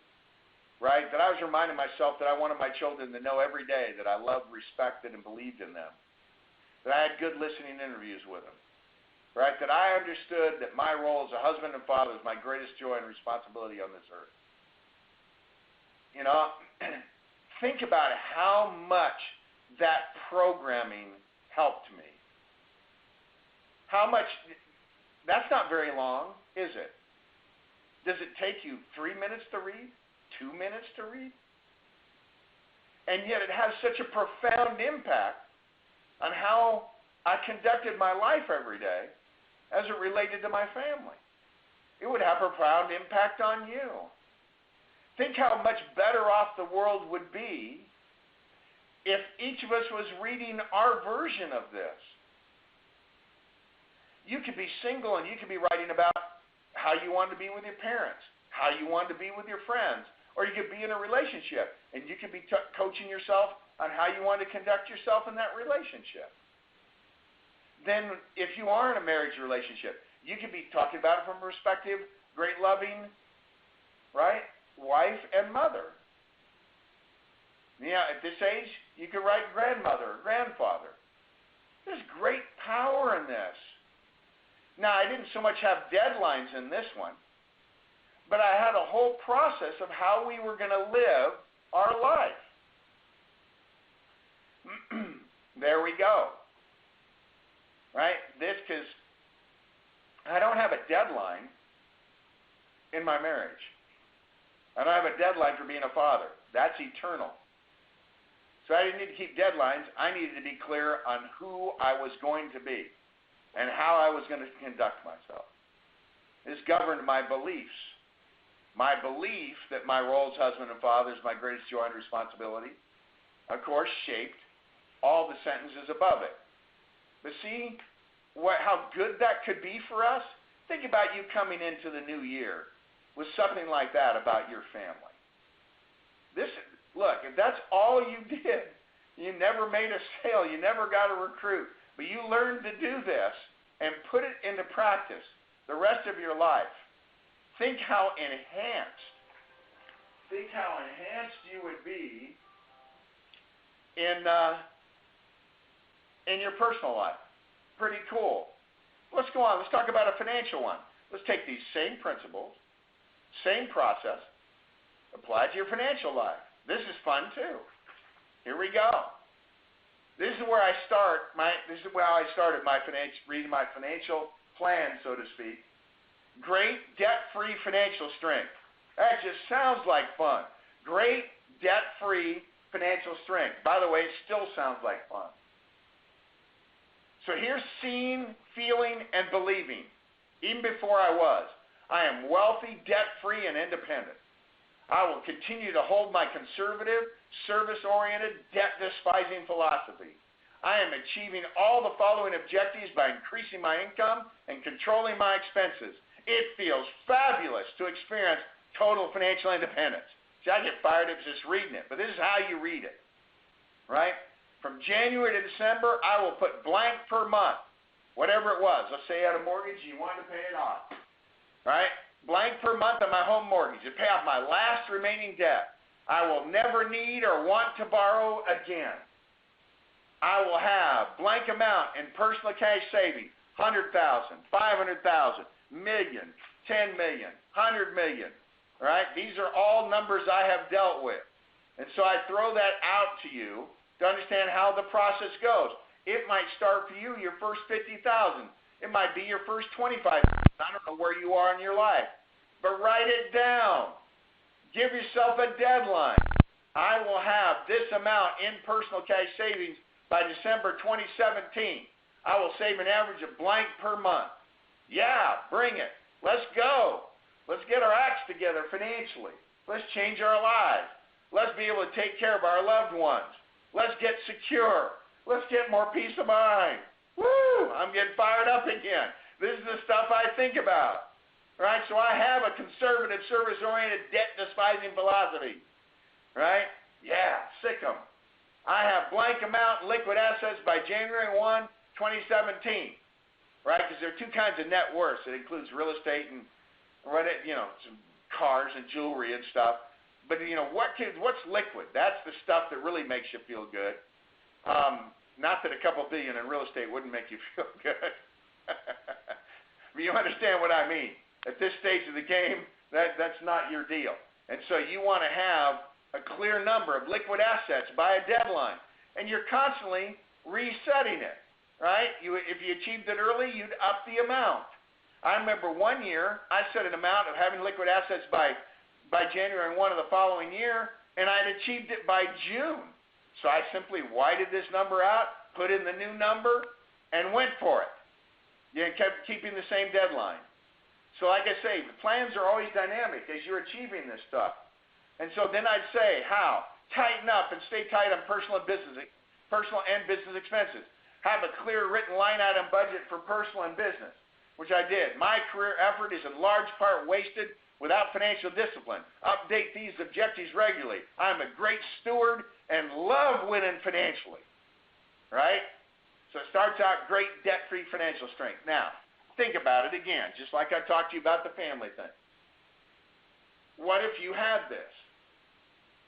right? That I was reminding myself that I wanted my children to know every day that I loved, respected, and believed in them, that I had good listening interviews with them, right? That I understood that my role as a husband and father is my greatest joy and responsibility on this earth. You know, think about how much that programming helped me. How much, that's not very long, is it? Does it take you 3 minutes to read? 2 minutes to read? And yet it has such a profound impact on how I conducted my life every day as it related to my family. It would have a profound impact on you. Think how much better off the world would be if each of us was reading our version of this. You could be single and you could be writing about how you want to be with your parents, how you want to be with your friends, or you could be in a relationship and you could be coaching yourself on how you want to conduct yourself in that relationship. Then if you are in a marriage relationship, you could be talking about it from a perspective, great loving, right, wife and mother. Yeah, at this age, you could write grandmother or grandfather. There's great power in this. Now, I didn't so much have deadlines in this one, but I had a whole process of how we were going to live our life. There we go. Right? This, because I don't have a deadline in my marriage. I don't have a deadline for being a father. That's eternal. So I didn't need to keep deadlines. I needed to be clear on who I was going to be and how I was going to conduct myself. This governed my beliefs. My belief that my role as husband and father is my greatest joy and responsibility, of course, shaped all the sentences above it. But see how good that could be for us? Think about you coming into the new year with something like that about your family. Look, if that's all you did You never made a sale. You never got a recruit. But you learned to do this and put it into practice the rest of your life. Think how enhanced you would be in your personal life. Pretty cool. Let's go on. Let's talk about a financial one. Let's take these same principles, same process, apply it to your financial life. This is fun too. Here we go. This is where I start. This is how I started reading my financial plan, so to speak. Great debt-free financial strength. That just sounds like fun. Great debt-free financial strength. By the way, it still sounds like fun. So here's seeing, feeling, and believing. Even before I was. I am wealthy, debt-free, and independent. I will continue to hold my conservative, service-oriented, debt-despising philosophy. I am achieving all the following objectives by increasing my income and controlling my expenses. It feels fabulous to experience total financial independence. See, I get fired up just reading it, but this is how you read it, right? From January to December, I will put blank per month, whatever it was. Let's say you had a mortgage, you wanted to pay it off, right? Blank per month on my home mortgage to pay off my last remaining debt. I will never need or want to borrow again. I will have blank amount in personal cash savings, 100,000, 500,000, million, 10 million, 100 million, right? These are all numbers I have dealt with. And so I throw that out to you to understand how the process goes. It might start for you your first 50,000. It might be your first 25,000. I don't know where you are in your life. But write it down. Give yourself a deadline. I will have this amount in personal cash savings by December 2017. I will save an average of blank per month. Yeah, bring it. Let's go. Let's get our acts together financially. Let's change our lives. Let's be able to take care of our loved ones. Let's get secure. Let's get more peace of mind. Woo! I'm getting fired up again. This is the stuff I think about, right? So I have a conservative, service-oriented, debt-despising philosophy, right? Yeah, sick 'em. I have blank amount liquid assets by January 1, 2017, right? Because there are two kinds of net worth. It includes real estate and, some cars and jewelry and stuff. But, what's liquid? That's the stuff that really makes you feel good. Not that a couple billion in real estate wouldn't make you feel good. But you understand what I mean. At this stage of the game, that's not your deal. And so you want to have a clear number of liquid assets by a deadline. And you're constantly resetting it, right? If you achieved it early, you'd up the amount. I remember one year, I set an amount of having liquid assets by January 1 of the following year, and I'd achieved it by June. So I simply whited this number out, put in the new number, and went for it. Kept keeping the same deadline. So like I say, the plans are always dynamic as you're achieving this stuff. And so then I'd say, how? Tighten up and stay tight on personal and business expenses. Have a clear written line item budget for personal and business, which I did. My career effort is in large part wasted without financial discipline. Update these objectives regularly. I'm a great steward and love winning financially, right? So it starts out great debt-free financial strength. Now, think about it again, just like I talked to you about the family thing. What if you had this?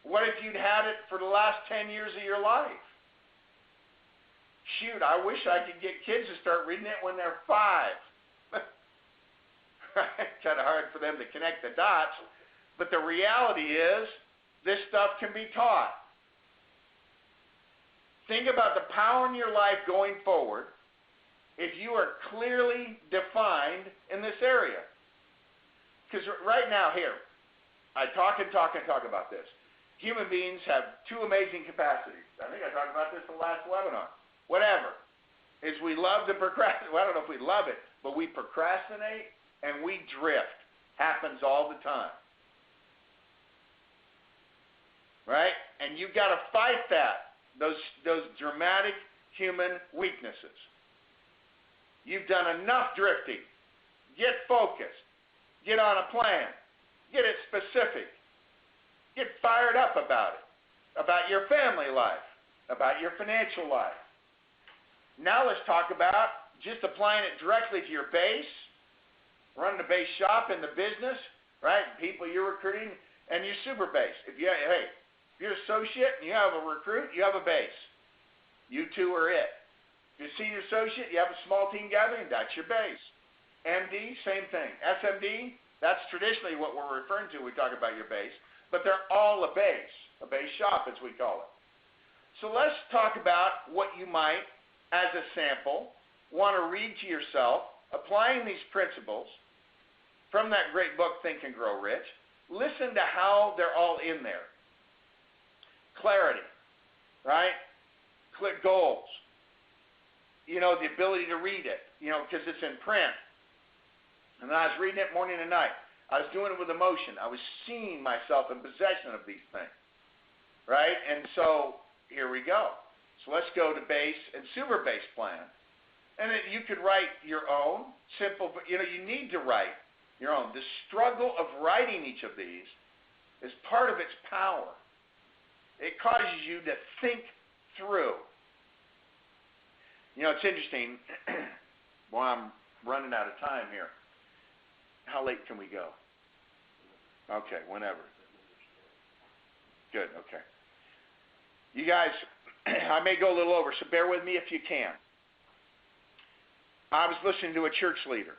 What if you'd had it for the last 10 years of your life? Shoot, I wish I could get kids to start reading it when they're 5. It's kind of hard for them to connect the dots. But the reality is, this stuff can be taught. Think about the power in your life going forward if you are clearly defined in this area. Because right now here, I talk about this. Human beings have two amazing capacities. I think I talked about this in the last webinar. Whatever. Is we love to procrastinate. Well, I don't know if we love it, but we procrastinate and we drift. Happens all the time. Right? And you've got to fight that. Those dramatic human weaknesses. You've done enough drifting. Get focused. Get on a plan. Get it specific. Get fired up about it. About your family life. about your financial life. Now let's talk about just applying it directly to your base, running a base shop in the business, right? People you're recruiting, and your super base. If you're an associate and you have a recruit, you have a base. You two are it. If you're a senior associate, you have a small team gathering, that's your base. MD, same thing. SMD, that's traditionally what we're referring to when we talk about your base, but they're all a base shop as we call it. So let's talk about what you might, as a sample, want to read to yourself, applying these principles from that great book, Think and Grow Rich. Listen to how they're all in there. Clarity, right? Click goals. The ability to read it, because it's in print. And I was reading it morning and night. I was doing it with emotion. I was seeing myself in possession of these things, right? And so here we go. So let's go to base and super base plan. And then you could write your own simple, you need to write your own. The struggle of writing each of these is part of its power. It causes you to think through. It's interesting. Well, I'm running out of time here. How late can we go? Okay, whenever. Good, okay. You guys, I may go a little over, so bear with me if you can. I was listening to a church leader.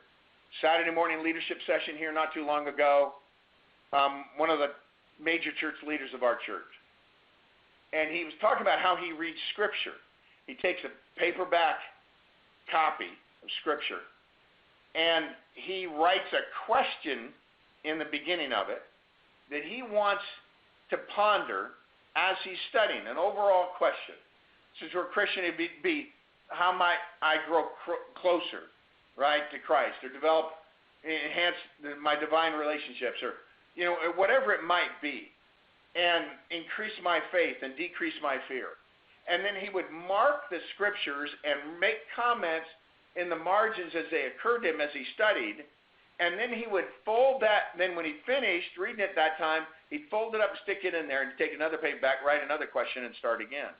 Saturday morning leadership session here not too long ago. One of the major church leaders of our church. And he was talking about how he reads Scripture. He takes a paperback copy of Scripture, and he writes a question in the beginning of it that he wants to ponder as he's studying, an overall question. Since we're Christian, it'd be how might I grow closer, right, to Christ, or enhance my divine relationships, or whatever it might be, and increase my faith and decrease my fear. And then he would mark the Scriptures and make comments in the margins as they occurred to him as he studied. And then he would fold that. Then when he finished reading it that time, he'd fold it up, stick it in there, and take another paperback, write another question, and start again.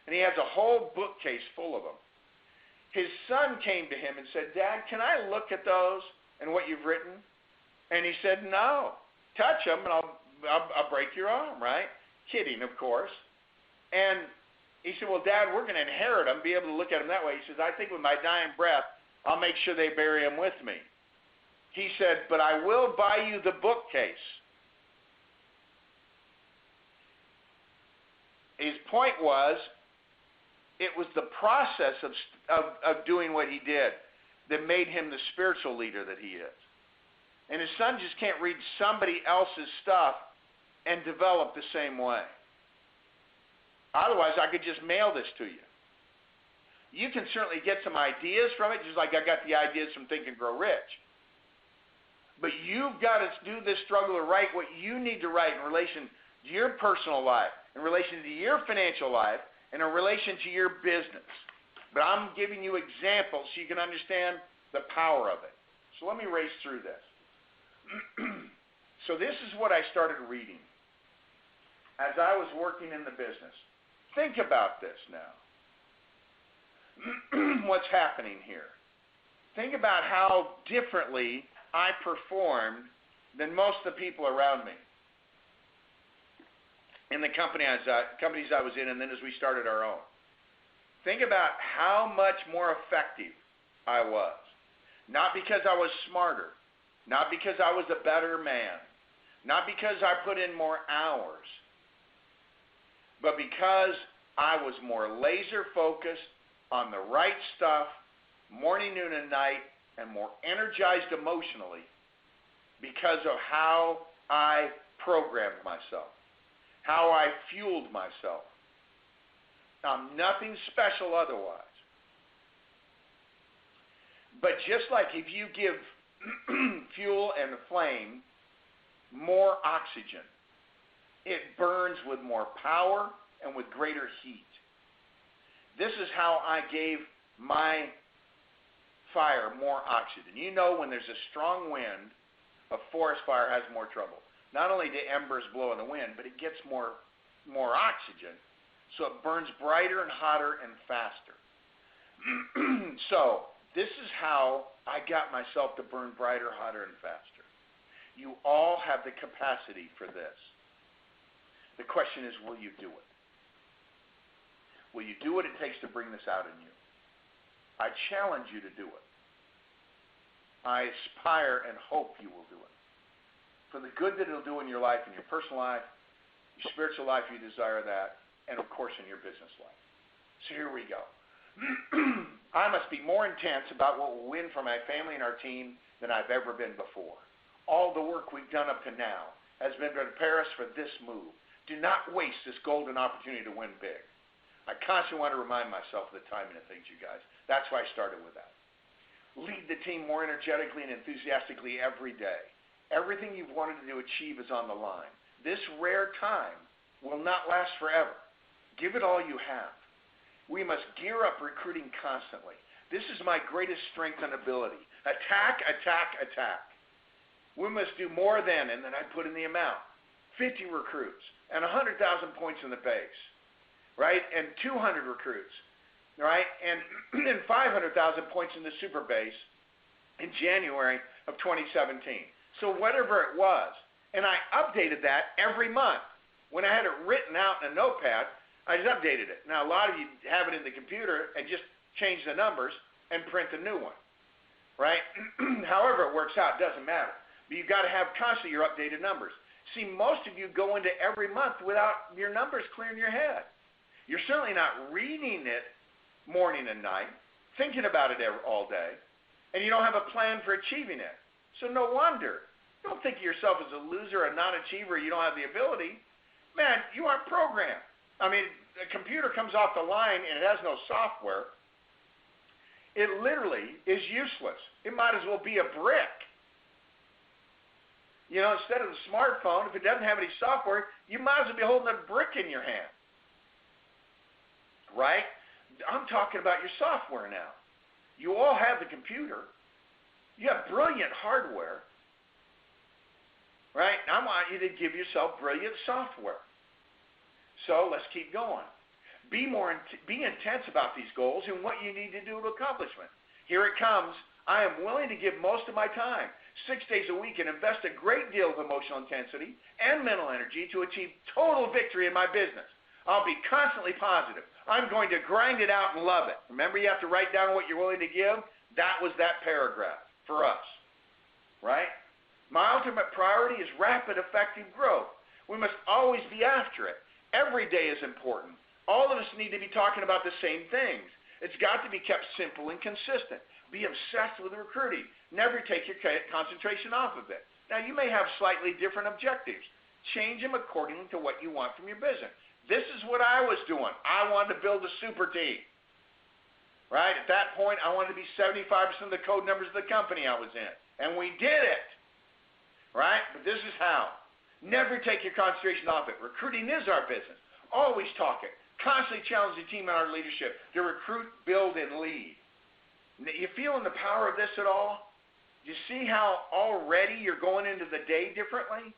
And he has a whole bookcase full of them. His son came to him and said, "Dad, can I look at those and what you've written?" And he said, "No. Touch them, and I'll break your arm," right? Kidding, of course. And he said, "Well, Dad, we're going to inherit them, be able to look at them that way." He says, "I think with my dying breath, I'll make sure they bury them with me." He said, "But I will buy you the bookcase." His point was, it was the process of doing what he did that made him the spiritual leader that he is. And his son just can't read somebody else's stuff and develop the same way. Otherwise, I could just mail this to you. You can certainly get some ideas from it, just like I got the ideas from Think and Grow Rich. But you've got to do this struggle to write what you need to write in relation to your personal life, in relation to your financial life, and in relation to your business. But I'm giving you examples so you can understand the power of it. So let me race through this. So this is what I started reading as I was working in the business. Think about this now. What's happening here? Think about how differently I performed than most of the people around me in the companies I was in, and then as we started our own. Think about how much more effective I was. Not because I was smarter, not because I was a better man, not because I put in more hours, but because I was more laser focused on the right stuff, morning, noon, and night, and more energized emotionally because of how I programmed myself, how I fueled myself. I'm nothing special otherwise. But just like if you give fuel and the flame more oxygen, it burns with more power and with greater heat. This is how I gave my fire more oxygen. You know, when there's a strong wind, a forest fire has more trouble. Not only do embers blow in the wind, but it gets more oxygen. so it burns brighter and hotter and faster. So this is how I got myself to burn brighter, hotter, and faster. You all have the capacity for this. The question is, will you do it? Will you do what it takes to bring this out in you? I challenge you to do it. I aspire and hope you will do it. For the good that it'll do in your life, in your personal life, your spiritual life, you desire that, and of course in your business life. So here we go. I must be more intense about what will win for my family and our team than I've ever been before. All the work we've done up to now has been to prepare us for this move. Do not waste this golden opportunity to win big. I constantly want to remind myself of the timing of things, you guys. That's why I started with that. Lead the team more energetically and enthusiastically every day. Everything you've wanted to achieve is on the line. This rare time will not last forever. Give it all you have. We must gear up recruiting constantly. This is my greatest strength and ability. Attack, attack, attack. We must do more than, and then I put in the amount, 50 recruits and 100,000 points in the base, right? And 200 recruits, right? And 500,000 points in the super base in January of 2017. So whatever it was. And I updated that every month. When I had it written out in a notepad, I just updated it. Now, a lot of you have it in the computer and just change the numbers and print a new one, right? However it works out, it doesn't matter. But you've got to have constantly your updated numbers. See, most of you go into every month without your numbers clearing your head. You're certainly not reading it morning and night, thinking about it all day, and you don't have a plan for achieving it. So no wonder. Don't think of yourself as a loser, a non-achiever, you don't have the ability. Man, you aren't programmed. I mean, a computer comes off the line and it has no software. It literally is useless. It might as well be a brick. You know, instead of the smartphone, if it doesn't have any software, you might as well be holding a brick in your hand. Right? I'm talking about your software now. You all have the computer. You have brilliant hardware. Right? I want you to give yourself brilliant software. So let's keep going. Be intense about these goals and what you need to do to accomplishment. Here it comes. I am willing to give most of my time, 6 days a week, and invest a great deal of emotional intensity and mental energy to achieve total victory in my business. I'll be constantly positive. I'm going to grind it out and love it. Remember, you have to write down what you're willing to give? That was that paragraph for us, right? My ultimate priority is rapid, effective growth. We must always be after it. Every day is important. All of us need to be talking about the same things. It's got to be kept simple and consistent. Be obsessed with recruiting. Never take your concentration off of it. Now, you may have slightly different objectives. Change them according to what you want from your business. This is what I was doing. I wanted to build a super team. Right? At that point, I wanted to be 75% of the code numbers of the company I was in. And we did it. Right? But this is how. Never take your concentration off it. Recruiting is our business. Always talk it. Constantly challenge the team and our leadership to recruit, build, and lead. You feeling the power of this at all? You see how already you're going into the day differently?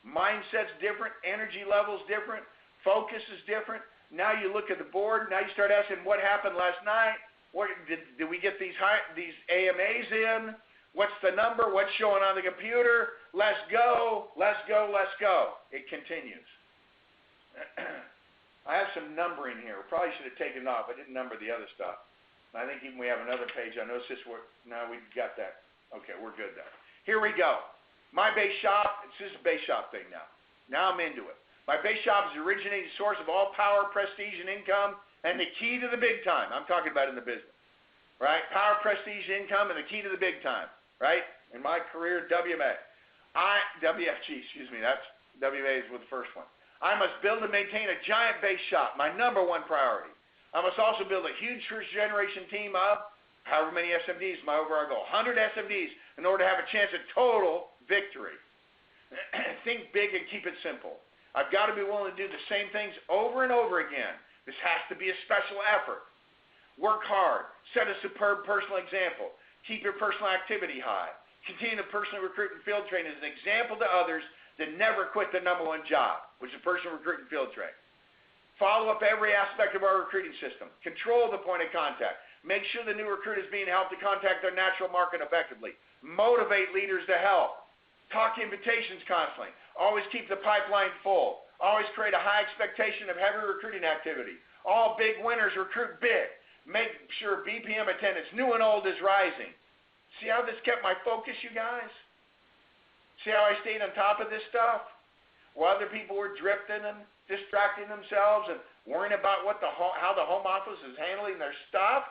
Mindset's different, energy level's different, focus is different. Now you look at the board, now you start asking what happened last night? Did we get these AMAs in? What's the number? What's showing on the computer? Let's go, let's go, let's go. It continues. I have some numbering here. Probably should have taken it off. I didn't number the other stuff. I think even we have another page. I noticed this. Now we've got that. Okay, we're good there. Here we go. My base shop. It's just a base shop thing now. Now I'm into it. My base shop is the originating source of all power, prestige, and income, and the key to the big time. I'm talking about in the business. Right? Power, prestige, income, and the key to the big time. Right? In my career, WFG, excuse me. That's WA is with the first one. I must build and maintain a giant base shop, my number one priority. I must also build a huge first-generation team of however many SMDs, my overall goal, 100 SMDs in order to have a chance at total victory. Think big and keep it simple. I've got to be willing to do the same things over and over again. This has to be a special effort. Work hard. Set a superb personal example. Keep your personal activity high. Continue to personally recruit and field train as an example to others that never quit the number one job, which is personal recruit and field train. Follow up every aspect of our recruiting system. Control the point of contact. Make sure the new recruit is being helped to contact their natural market effectively. Motivate leaders to help. Talk invitations constantly. Always keep the pipeline full. Always create a high expectation of heavy recruiting activity. All big winners recruit big. Make sure BPM attendance, new and old, is rising. See how this kept my focus, you guys? See how I stayed on top of this stuff? While other people were drifting and distracting themselves and worrying about how the home office is handling their stuff,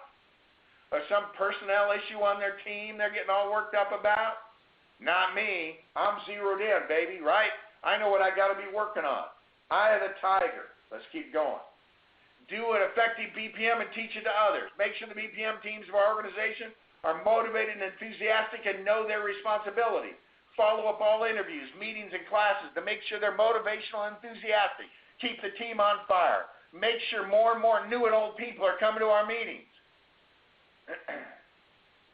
or some personnel issue on their team they're getting all worked up about. Not me. I'm zeroed in, baby, right? I know what I got to be working on. Eye of the tiger. Let's keep going. Do an effective BPM and teach it to others. Make sure the BPM teams of our organization are motivated and enthusiastic and know their responsibility. Follow up all interviews, meetings, and classes to make sure they're motivational and enthusiastic. Keep the team on fire. Make sure more and more new and old people are coming to our meetings.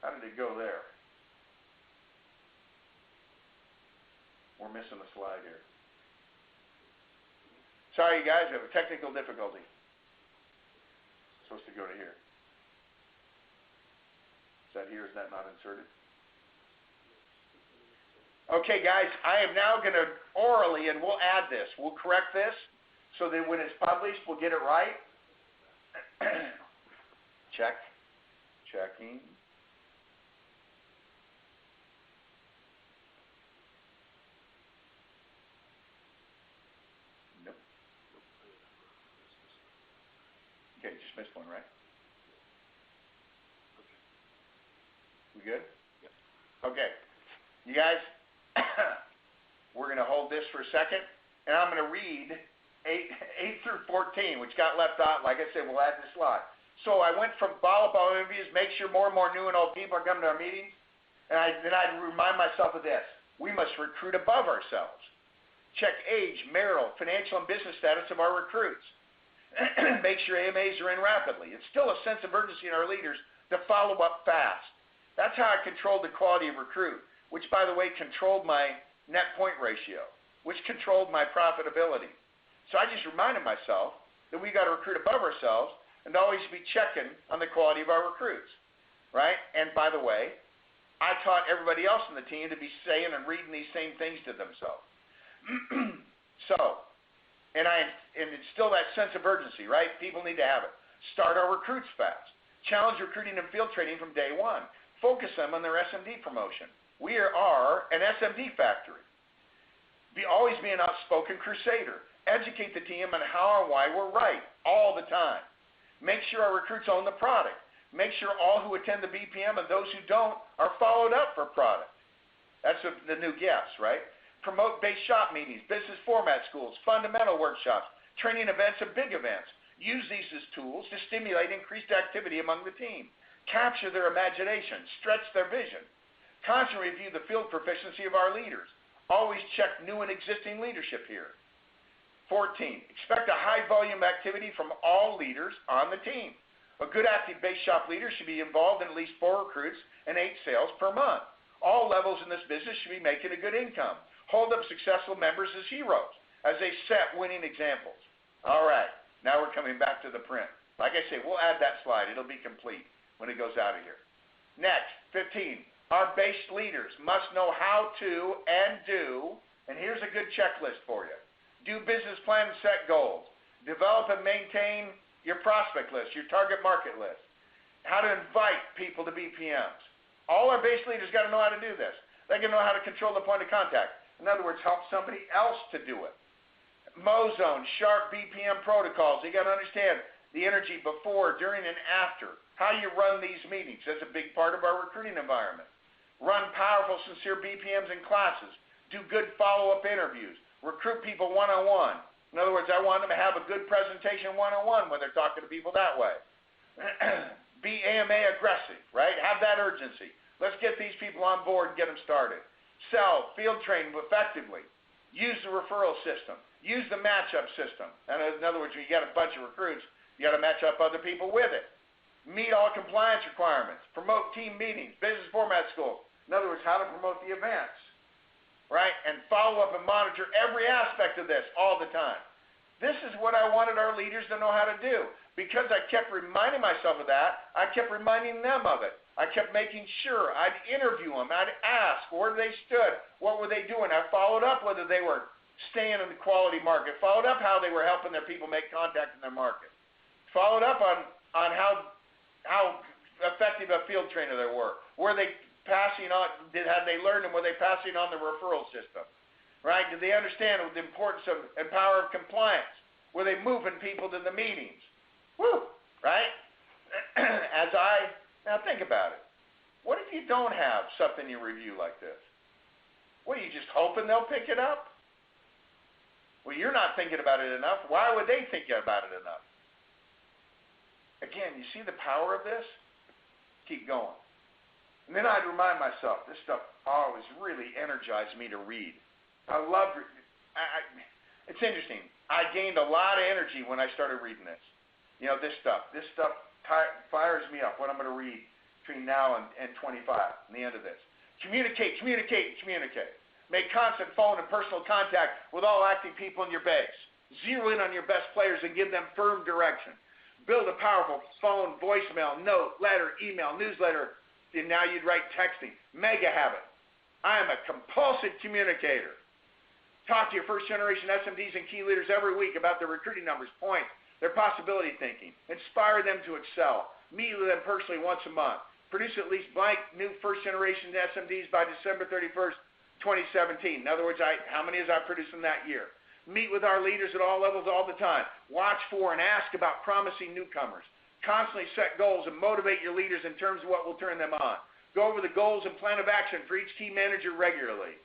How did it go there? We're missing a slide here. Sorry, you guys, we have a technical difficulty. It's supposed to go to here. Is that here? Is that not inserted? Okay, guys, I am now going to orally, and we'll add this. We'll correct this so that when it's published, we'll get it right. Check. Checking. Nope. Okay, just missed one, right? We good? Yep. Okay. You guys, we're going to hold this for a second, and I'm going to read 8 through 14, which got left out. Like I said, we'll add this slide. So I went from follow-up interviews, make sure more and more new and old people are coming to our meetings, and then I'd remind myself of this. We must recruit above ourselves. Check age, marital, financial, and business status of our recruits. Make sure AMAs are in rapidly. It's still a sense of urgency in our leaders to follow up fast. That's how I controlled the quality of recruit, which, by the way, controlled my net point ratio, which controlled my profitability. So I just reminded myself that we got to recruit above ourselves and always be checking on the quality of our recruits, right? And by the way, I taught everybody else in the team to be saying and reading these same things to themselves. And it's still that sense of urgency, right? People need to have it. Start our recruits fast. Challenge recruiting and field training from day one. Focus them on their SMD promotion. We are an SMD factory. Always be an outspoken crusader. Educate the team on how and why we're right all the time. Make sure our recruits own the product. Make sure all who attend the BPM and those who don't are followed up for product. That's the new guests, right? Promote base shop meetings, business format schools, fundamental workshops, training events, and big events. Use these as tools to stimulate increased activity among the team. Capture their imagination. Stretch their vision. Constantly review the field proficiency of our leaders. Always check new and existing leadership here. 14, expect a high volume activity from all leaders on the team. A good active base shop leader should be involved in at least 4 recruits and 8 sales per month. All levels in this business should be making a good income. Hold up successful members as heroes as they set winning examples. All right, now we're coming back to the print. Like I say, we'll add that slide. It'll be complete when it goes out of here. Next, 15, our base leaders must know how to and do, and here's a good checklist for you. Do business plan and set goals. Develop and maintain your prospect list, your target market list. How to invite people to BPMs. All our base leaders got to know how to do this. They got to know how to control the point of contact. In other words, help somebody else to do it. MoZone, sharp BPM protocols. You got to understand the energy before, during, and after. How you run these meetings. That's a big part of our recruiting environment. Run powerful, sincere BPMs and classes. Do good follow-up interviews. Recruit people one-on-one. In other words, I want them to have a good presentation one-on-one when they're talking to people that way. Be AMA aggressive, right? Have that urgency. Let's get these people on board and get them started. Sell, field train effectively. Use the referral system. Use the matchup system. And in other words, when you got a bunch of recruits, you got to match up other people with it. Meet all compliance requirements. Promote team meetings, business format school. In other words, how to promote the events. Right? And follow up and monitor every aspect of this all the time. This is what I wanted our leaders to know how to do. Because I kept reminding myself of that, I kept reminding them of it. I kept making sure. I'd interview them. I'd ask where they stood. What were they doing? I followed up whether they were staying in the quality market. Followed up how they were helping their people make contact in their market. Followed up on how effective a field trainer they were. Were they passing on? Had they learned and were they passing on the referral system? Right? Did they understand the importance of and power of compliance? Were they moving people to the meetings? Woo! Right? Now think about it. What if you don't have something you review like this? What, are you just hoping they'll pick it up? Well, you're not thinking about it enough. Why would they think about it enough? Again, you see the power of this? Keep going. And then I'd remind myself, this stuff always really energized me to read. I loved it. It's interesting. I gained a lot of energy when I started reading this. You know, this stuff fires me up, what I'm going to read between now and 25, and the end of this. Communicate. Make constant phone and personal contact with all active people in your base. Zero in on your best players and give them firm direction. Build a powerful phone, voicemail, note, letter, email, newsletter, and now you'd write texting. Mega habit. I am a compulsive communicator. Talk to your first-generation SMDs and key leaders every week about their recruiting numbers, points, their possibility thinking. Inspire them to excel. Meet with them personally once a month. Produce at least blank new first-generation SMDs by December 31st, 2017. In other words, how many has I produced in that year? Meet with our leaders at all levels all the time. Watch for and ask about promising newcomers. Constantly set goals and motivate your leaders in terms of what will turn them on. Go over the goals and plan of action for each key manager regularly.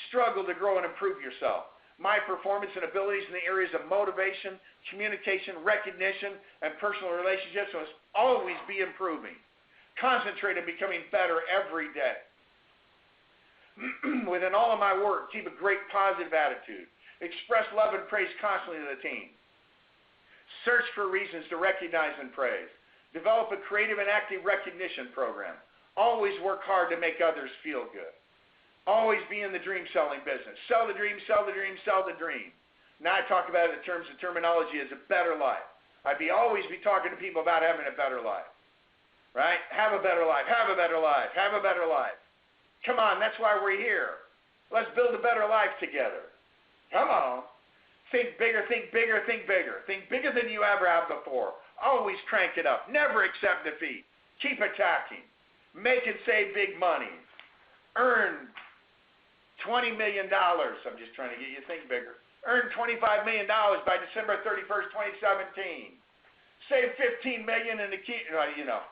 Struggle to grow and improve yourself. My performance and abilities in the areas of motivation, communication, recognition, and personal relationships must always be improving. Concentrate on becoming better every day. Within all of my work, keep a great positive attitude. Express love and praise constantly to the team. Search for reasons to recognize and praise. Develop a creative and active recognition program. Always work hard to make others feel good. Always be in the dream selling business. Sell the dream, sell the dream, sell the dream. Now I talk about it in terms of terminology as a better life. I'd always be talking to people about having a better life. Right? Have a better life, have a better life, have a better life. Come on, that's why we're here. Let's build a better life together. Come on. Think bigger, think bigger, think bigger. Think bigger than you ever have before. Always crank it up. Never accept defeat. Keep attacking. Make and save big money. Earn $20 million. I'm just trying to get you to think bigger. Earn $25 million by December 31st, 2017. Save $15 million in the key. You know.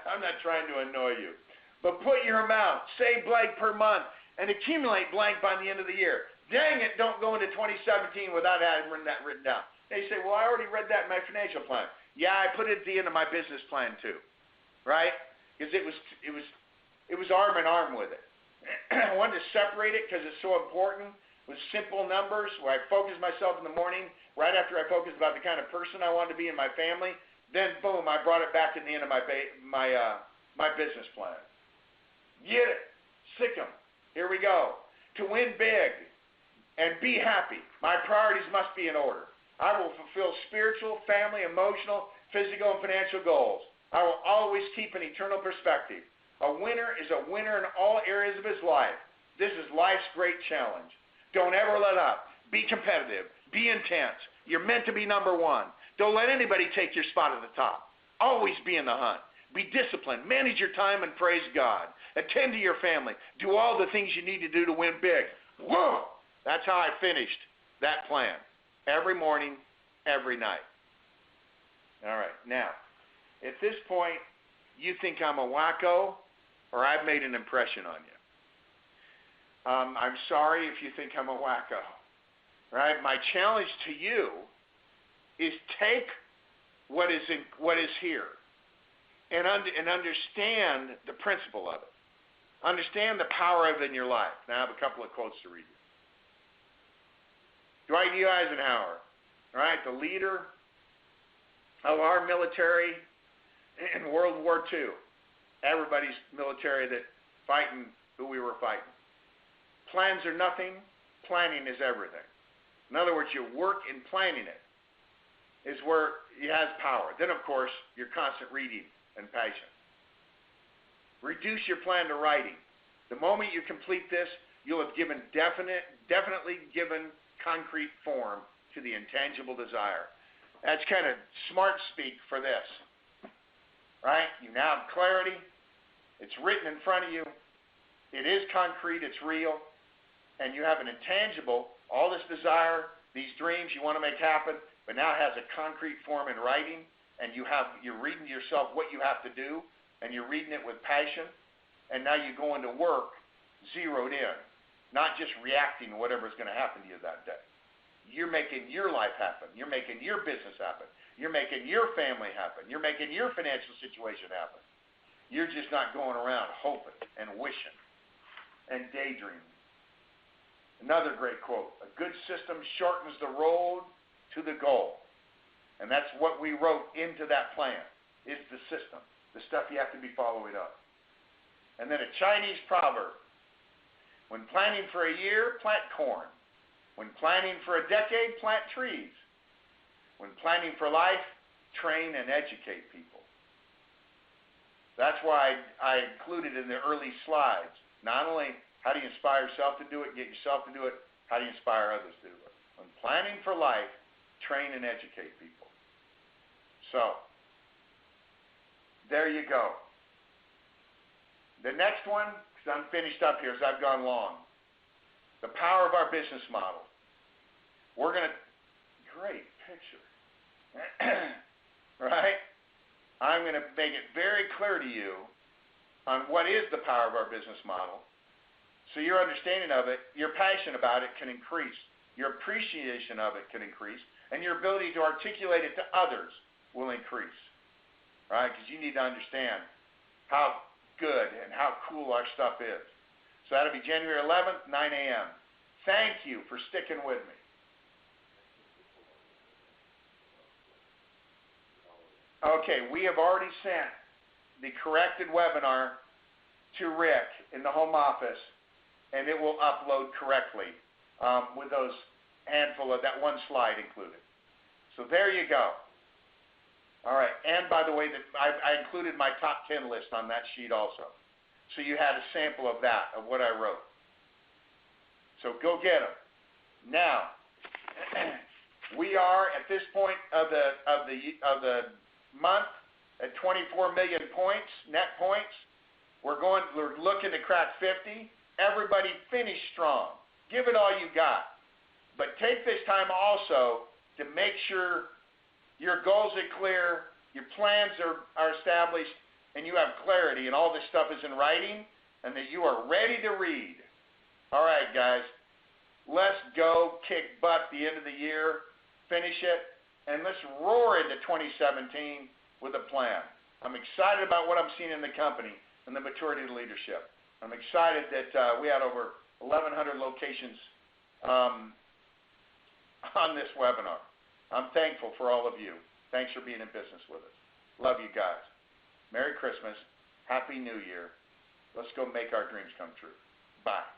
I'm not trying to annoy you. But put your amount. Save blank per month and accumulate blank by the end of the year. Dang it, don't go into 2017 without having that written down. They say, well, I already read that in my financial plan. Yeah, I put it at the end of my business plan too. Right? Because it was arm in arm with it. I wanted to separate it because it's so important with simple numbers where I focus myself in the morning, right after I focus about the kind of person I wanted to be in my family, then boom, I brought it back at the end of my business plan. Get it. Sick 'em. Here we go. To win big and be happy, my priorities must be in order. I will fulfill spiritual, family, emotional, physical, and financial goals. I will always keep an eternal perspective. A winner is a winner in all areas of his life. This is life's great challenge. Don't ever let up. Be competitive. Be intense. You're meant to be number one. Don't let anybody take your spot at the top. Always be in the hunt. Be disciplined. Manage your time and praise God. Attend to your family. Do all the things you need to do to win big. Whoa! That's how I finished that plan. Every morning, every night. All right. Now, at this point, you think I'm a wacko or I've made an impression on you. I'm sorry if you think I'm a wacko. Right? My challenge to you is take what is here and understand the principle of it. Understand the power of it in your life. Now I have a couple of quotes to read you. Dwight D. Eisenhower, right, the leader of our military in World War II. Everybody's military that fighting who we were fighting. Plans are nothing. planning is everything. In other words, your work in planning it is where it has power. Then, of course, your constant reading and passion. Reduce your plan to writing. The moment you complete this, you'll have given definitely given concrete form to the intangible desire. That's kind of smart speak for this, right? You now have clarity. It's written in front of you. It is concrete. It's real. And you have an intangible, all this desire, these dreams you want to make happen, but now it has a concrete form in writing, and you're reading to yourself what you have to do, and you're reading it with passion, and now you go into work zeroed in, not just reacting to whatever's going to happen to you that day. You're making your life happen. You're making your business happen. You're making your family happen. You're making your financial situation happen. You're just not going around hoping and wishing and daydreaming. Another great quote, a good system shortens the road to the goal. And that's what we wrote into that plan, is the system, the stuff you have to be following up. And then a Chinese proverb, when planning for a year, plant corn. When planning for a decade, plant trees. When planning for life, train and educate people. That's why I included in the early slides, not only how do you inspire yourself to do it, get yourself to do it, how do you inspire others to do it. When planning for life, train and educate people. So, there you go. The next one, because I'm finished up here as I've gone long. The power of our business model. We're going to, great picture, right? I'm going to make it very clear to you on what is the power of our business model. So your understanding of it, your passion about it can increase. Your appreciation of it can increase. And your ability to articulate it to others will increase, right? Because you need to understand how good and how cool our stuff is. So that'll be January 11th, 9 a.m. Thank you for sticking with me. Okay, we have already sent the corrected webinar to Rick in the home office, and it will upload correctly with those handful of that one slide included. So there you go. All right, and by the way, I included my top 10 list on that sheet also. So you had a sample of that, of what I wrote. So go get them. Now, we are at this point of the month at 24 million points, net points. We're looking to crack 50. Everybody finish strong. Give it all you got. But take this time also to make sure your goals are clear, your plans are established, and you have clarity, and all this stuff is in writing, and that you are ready to read. All right, guys, let's go kick butt at the end of the year, finish it, and let's roar into 2017 with a plan. I'm excited about what I'm seeing in the company and the maturity of the leadership. I'm excited that we had over 1,100 locations on this webinar. I'm thankful for all of you. Thanks for being in business with us. Love you guys. Merry Christmas. Happy New Year. Let's go make our dreams come true. Bye.